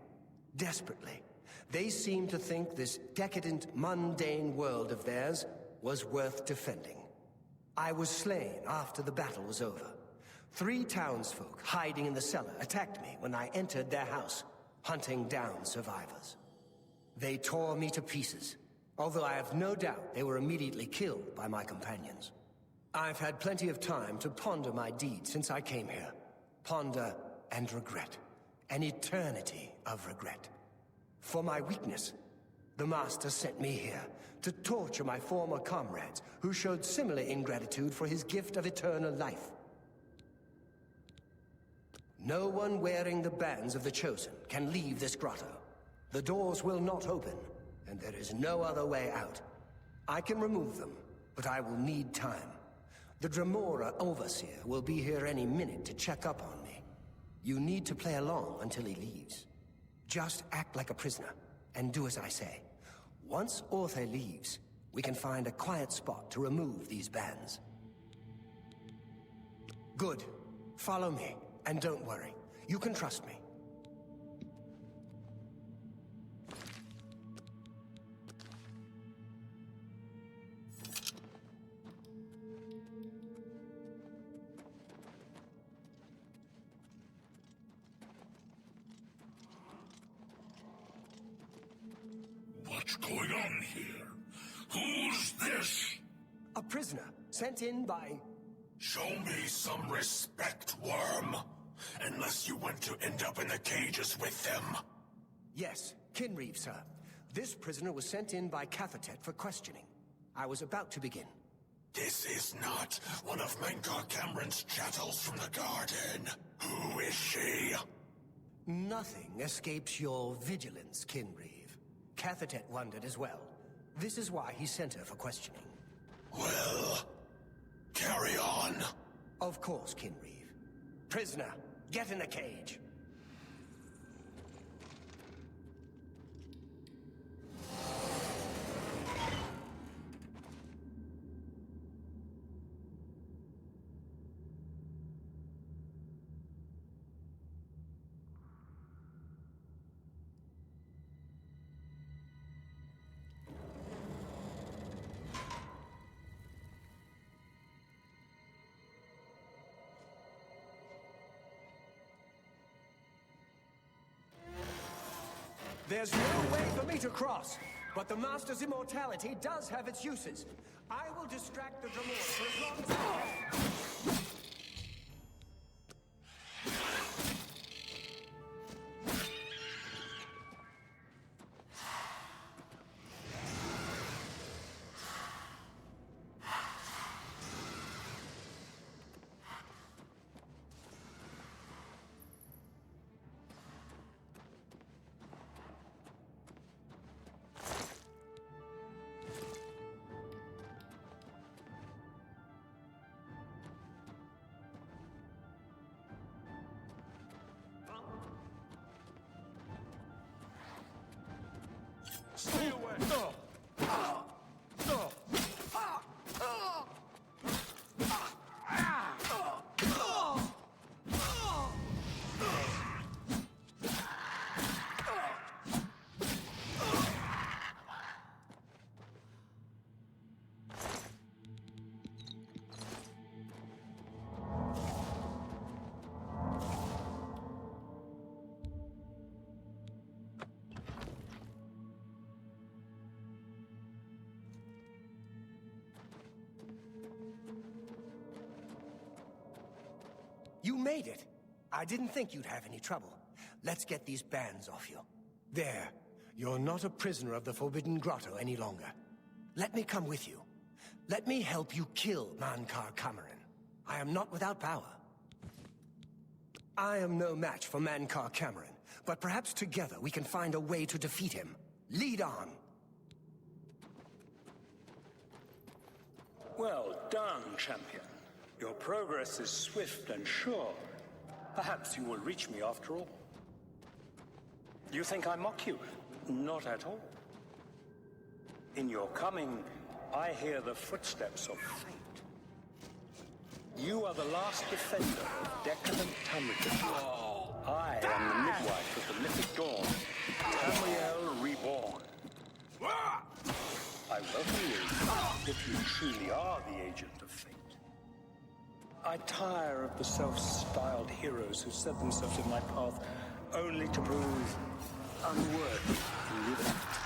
desperately. They seemed to think this decadent, mundane world of theirs was worth defending. I was slain after the battle was over. 3 townsfolk hiding in the cellar attacked me when I entered their house, hunting down survivors. They tore me to pieces, although I have no doubt they were immediately killed by my companions. I've had plenty of time to ponder my deeds since I came here. Ponder and regret. An eternity of regret. For my weakness, the Master sent me here to torture my former comrades who showed similar ingratitude for his gift of eternal life. No one wearing the bands of the Chosen can leave this grotto. The doors will not open, and there is no other way out. I can remove them, but I will need time. The Dremora Overseer will be here any minute to check up on me. You need to play along until he leaves. Just act like a prisoner, and do as I say. Once Orthe leaves, we can find a quiet spot to remove these bands. Good. Follow me. And don't worry, you can trust me. What's going on here? Who's this? A prisoner, sent in by... Show me some respect, worm. Unless you want to end up in the cages with them. Yes, Kinreeve, sir. This prisoner was sent in by Cathatet for questioning. I was about to begin. This is not one of Mankar Cameron's chattels from the garden. Who is she? Nothing escapes your vigilance, Kinreeve. Cathatet wondered as well. This is why he sent her for questioning. Well, carry on. Of course, Kinreeve. Prisoner, get in a cage. There's no way for me to cross, but the Master's immortality does have its uses. I will distract the Dremor for as long as I can. Stay away! You made it. I didn't think you'd have any trouble. Let's get these bands off you. There. You're not a prisoner of the Forbidden Grotto any longer. Let me come with you. Let me help you kill Mankar Cameron. I am not without power. I am no match for Mankar Cameron, but perhaps together we can find a way to defeat him. Lead on. Well done, champion. Your progress is swift and sure. Perhaps you will reach me after all. You think I mock you? Not at all. In your coming, I hear the footsteps of fate. You are the last defender of decadent Tamriel. I am the midwife of the mythic dawn, Tamriel reborn. I welcome you, if you truly are the agent of fate. I tire of the self-styled heroes who set themselves in my path only to prove unworthy to live it.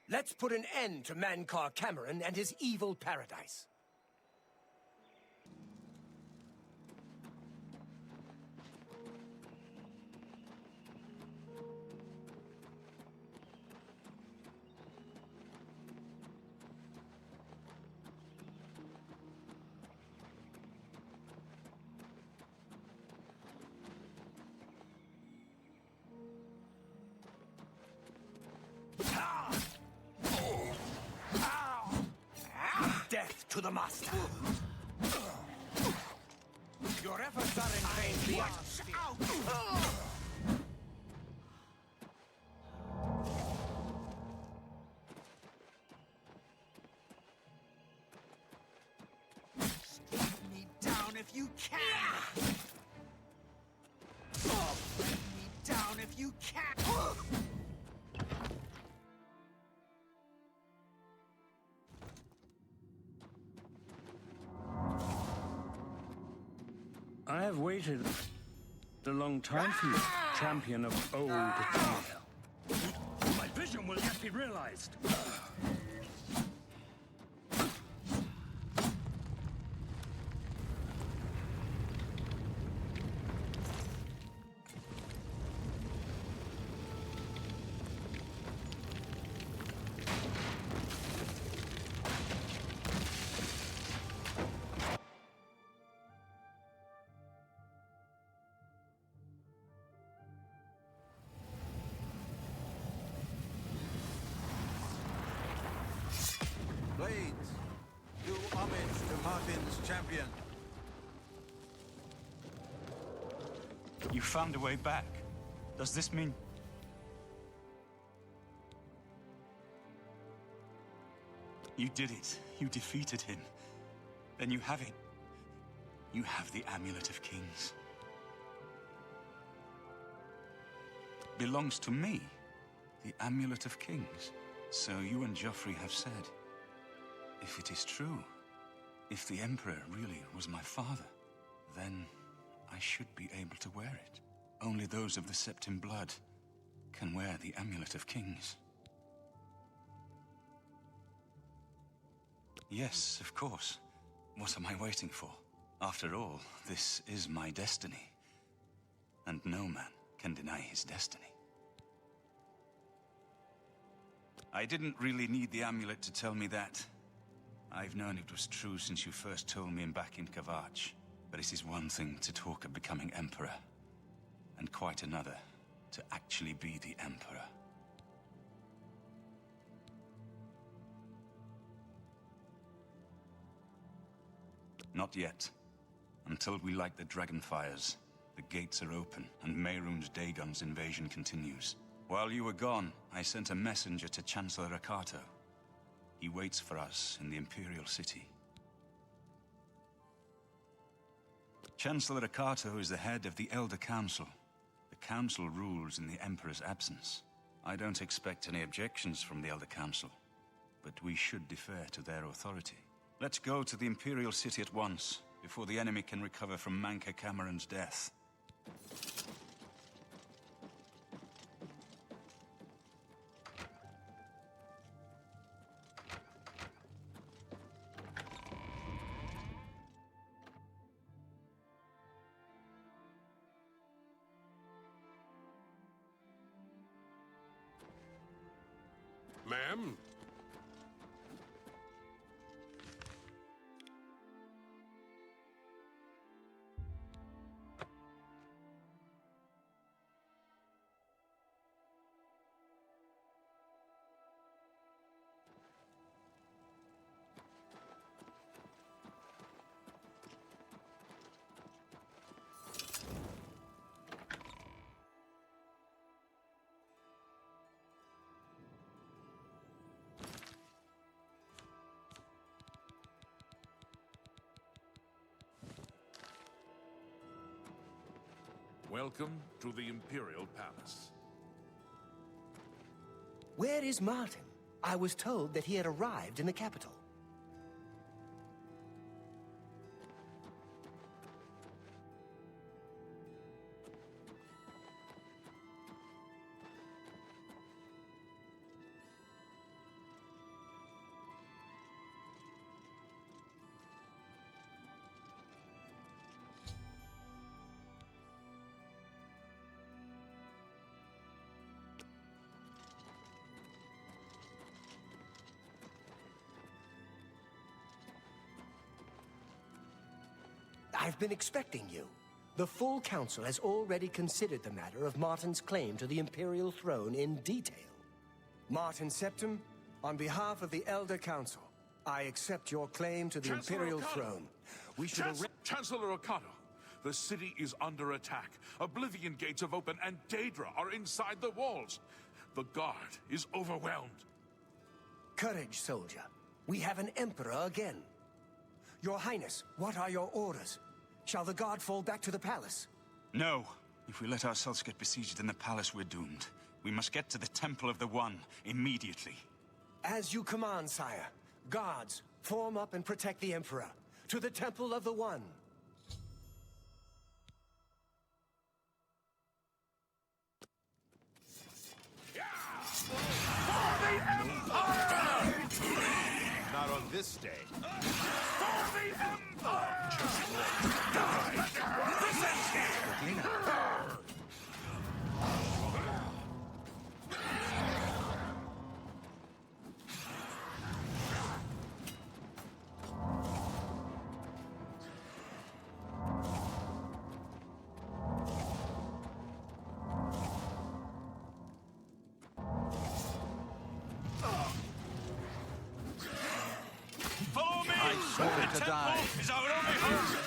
Let's put an end to Mankar Cameron and his evil paradise. Death to the Master! Your efforts are in vain. Watch out! Strike me down if you can! Bring me down if you can! I have waited a long time for you, champion of old Tale. My vision will yet be realized. Blades, do homage to Martin's champion. You found a way back. Does this mean... You did it. You defeated him. Then you have it. You have the Amulet of Kings. Belongs to me. The Amulet of Kings. So you and Joffrey have said. If it is true, if the Emperor really was my father, then I should be able to wear it. Only those of the Septim blood can wear the Amulet of Kings. Yes, of course. What am I waiting for? After all, this is my destiny. And no man can deny his destiny. I didn't really need the amulet to tell me that. I've known it was true since you first told me back in Kavach. But it is one thing to talk of becoming Emperor, and quite another to actually be the Emperor. Not yet. Until we light the dragon fires, the gates are open, and Mehrunes Dagon's invasion continues. While you were gone, I sent a messenger to Chancellor Akato. He waits for us in the Imperial City. Chancellor Akato is the head of the Elder Council. The Council rules in the Emperor's absence. I don't expect any objections from the Elder Council, but we should defer to their authority. Let's go to the Imperial City at once, before the enemy can recover from Mankar Cameron's death. Ma'am? Welcome to the Imperial Palace. Where is Martin? I was told that he had arrived in the capital. I've been expecting you. The full council has already considered the matter of Martin's claim to the Imperial throne in detail. Martin Septim, on behalf of the Elder Council, I accept your claim to the Imperial throne. We should Chancellor Akato, the city is under attack. Oblivion gates have opened and Daedra are inside the walls. The guard is overwhelmed. Courage, soldier. We have an emperor again. Your Highness, what are your orders? Shall the guard fall back to the palace? No. If we let ourselves get besieged in the palace, we're doomed. We must get to the Temple of the One immediately. As you command, sire. Guards, form up and protect the Emperor. To the Temple of the One. For the Empire! Not on this day. For the Empire! This ends here! To die. Is our only hope.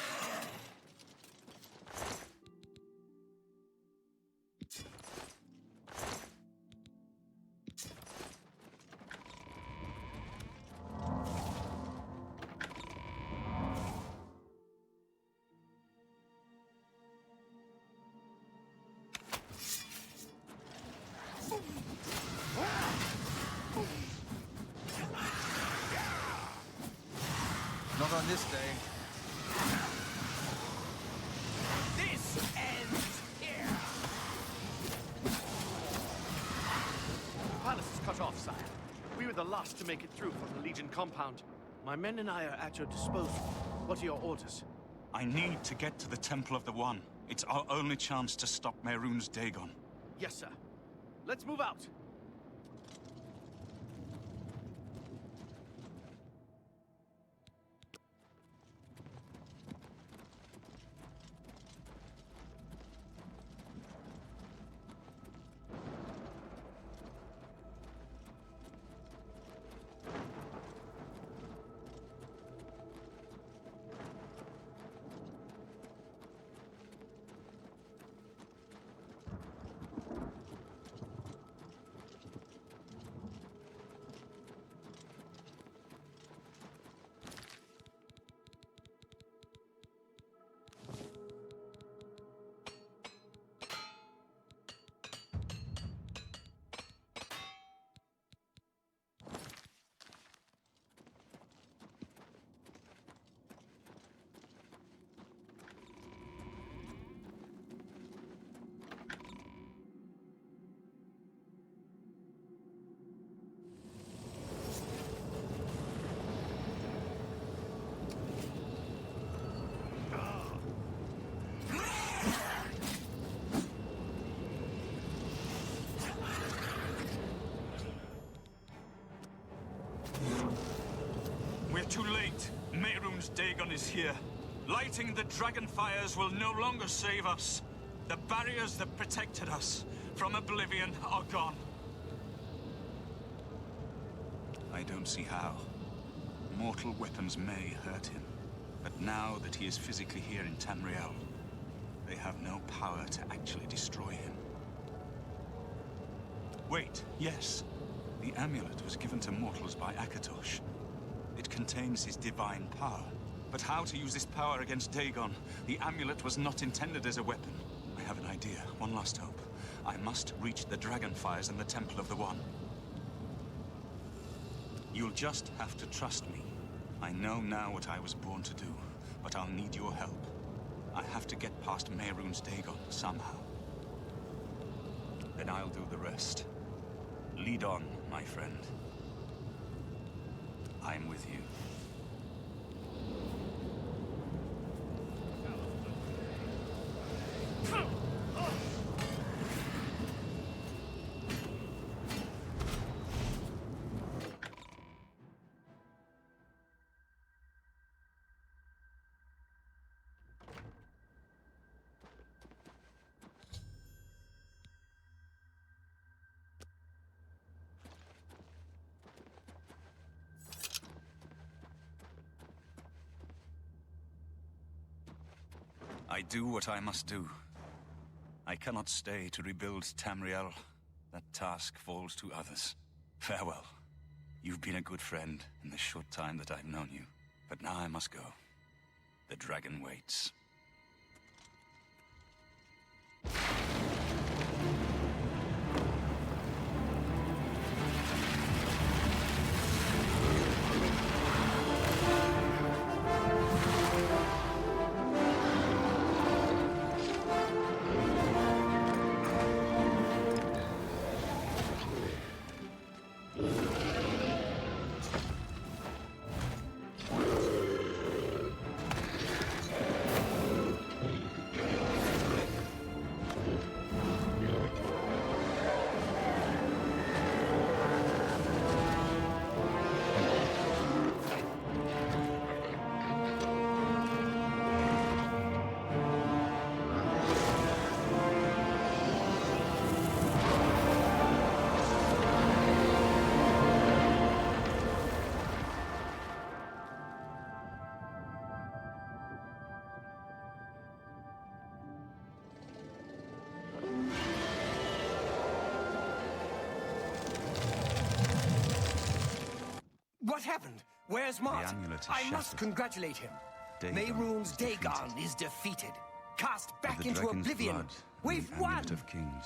Not on this day. This ends here! The palace is cut off, sire. We were the last to make it through from the Legion compound. My men and I are at your disposal. What are your orders? I need to get to the Temple of the One. It's our only chance to stop Mehrunes Dagon. Yes, sir. Let's move out. Too late. Mehrunes Dagon is here. Lighting the dragon fires will no longer save us. The barriers that protected us from Oblivion are gone. I don't see how. Mortal weapons may hurt him. But now that he is physically here in Tamriel, they have no power to actually destroy him. Wait, yes. The amulet was given to mortals by Akatosha. It contains his divine power. But how to use this power against Dagon? The amulet was not intended as a weapon. I have an idea. One last hope. I must reach the dragonfires in the Temple of the One. You'll just have to trust me. I know now what I was born to do, but I'll need your help. I have to get past Mehrunes Dagon somehow. Then I'll do the rest. Lead on, my friend. I'm with you. I do what I must do. I cannot stay to rebuild Tamriel. That task falls to others. Farewell. You've been a good friend in the short time that I've known you. But now I must go. The dragon waits. What happened? Where's Martin? amulet is I must shattered. congratulate him. Mehrunes Dagon is defeated. Cast back into dragon's oblivion. blood, We've the won! amulet of kings.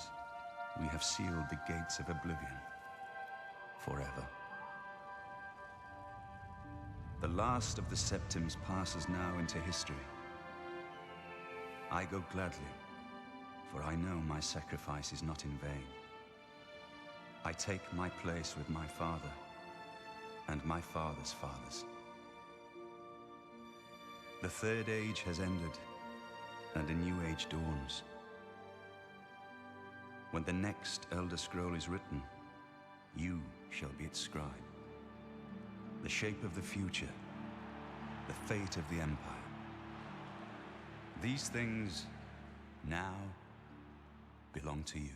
We have sealed the gates of oblivion. Forever. The last of the Septims passes now into history. I go gladly, for I know my sacrifice is not in vain. I take my place with my father, and my father's fathers. The Third Age has ended, and a new age dawns. When the next Elder Scroll is written, you shall be its scribe. The shape of the future, the fate of the Empire. These things now belong to you.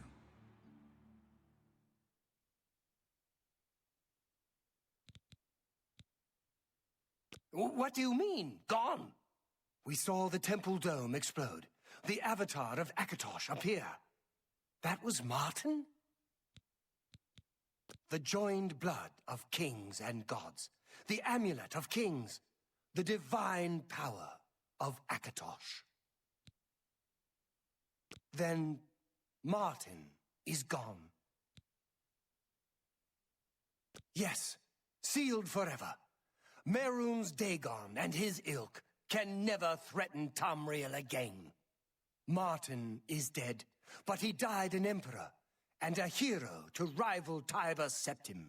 What do you mean, gone? We saw the temple dome explode, the avatar of Akatosha appear. That was Martin? The joined blood of kings and gods, the amulet of kings, the divine power of Akatosha. Then Martin is gone. Yes, sealed forever. Mehrunes Dagon and his ilk can never threaten Tamriel again. Martin is dead, but he died an emperor and a hero to rival Tibera Septima.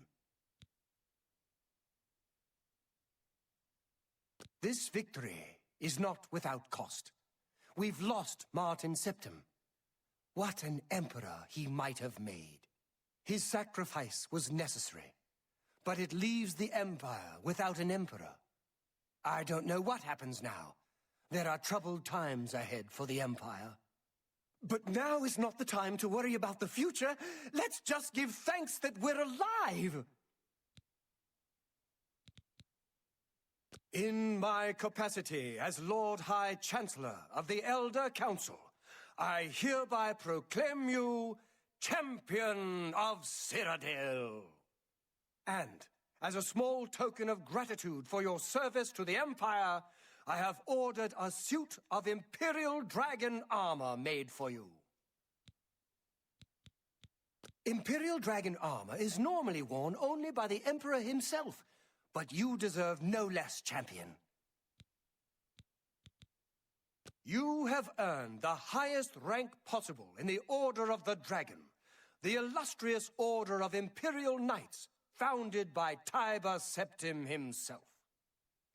This victory is not without cost. We've lost Martin Septim. What an emperor he might have made. His sacrifice was necessary, but it leaves the Empire without an emperor. I don't know what happens now. There are troubled times ahead for the Empire. But now is not the time to worry about the future. Let's just give thanks that we're alive! In my capacity as Lord High Chancellor of the Elder Council, I hereby proclaim you Champion of Cyrodiil. And, as a small token of gratitude for your service to the Empire, I have ordered a suit of Imperial Dragon armor made for you. Imperial Dragon armor is normally worn only by the Emperor himself, but you deserve no less, champion. You have earned the highest rank possible in the Order of the Dragon, the illustrious Order of Imperial Knights, founded by Tibera Septima himself.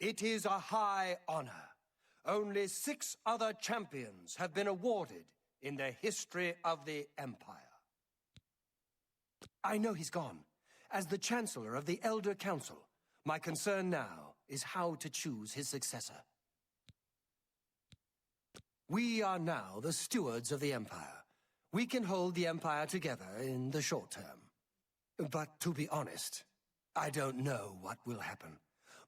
It is a high honor. Only 6 other champions have been awarded in the history of the Empire. I know he's gone. As the Chancellor of the Elder Council, my concern now is how to choose his successor. We are now the stewards of the Empire. We can hold the Empire together in the short term. But to be honest, I don't know what will happen.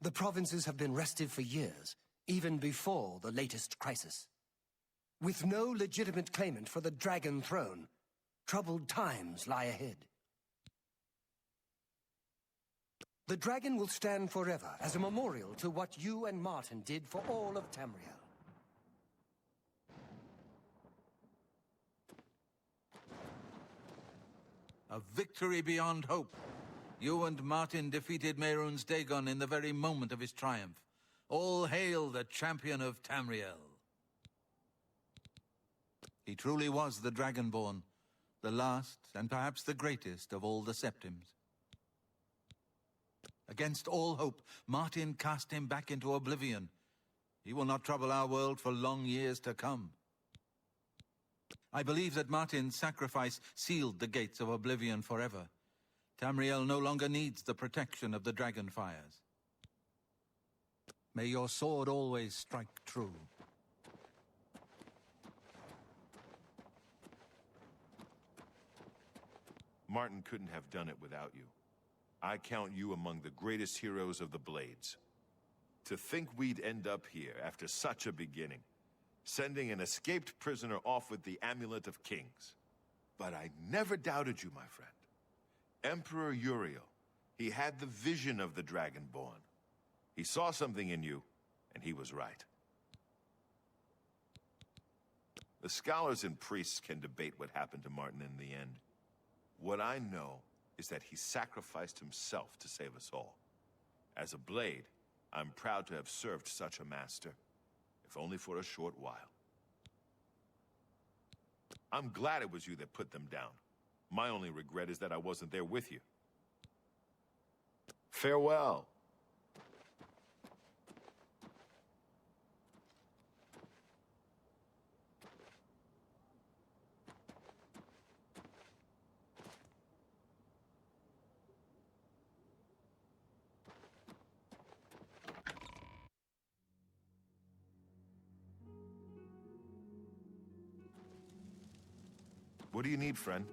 The provinces have been restive for years, even before the latest crisis. With no legitimate claimant for the Dragon Throne, troubled times lie ahead. The dragon will stand forever as a memorial to what you and Martin did for all of Tamriel. A victory beyond hope. You and Martin defeated Mehrunes Dagon in the very moment of his triumph. All hail the champion of Tamriel. He truly was the Dragonborn, the last and perhaps the greatest of all the Septims. Against all hope, Martin cast him back into oblivion. He will not trouble our world for long years to come. I believe that Martin's sacrifice sealed the gates of oblivion forever. Tamriel no longer needs the protection of the dragon fires. May your sword always strike true. Martin couldn't have done it without you. I count you among the greatest heroes of the Blades. To think we'd end up here after such a beginning, sending an escaped prisoner off with the Amulet of Kings. But I never doubted you, my friend. Emperor Uriel, he had the vision of the Dragonborn. He saw something in you, and he was right. The scholars and priests can debate what happened to Martin in the end. What I know is that he sacrificed himself to save us all. As a Blade, I'm proud to have served such a master, if only for a short while. I'm glad it was you that put them down. My only regret is that I wasn't there with you. Farewell. What do you need, friend?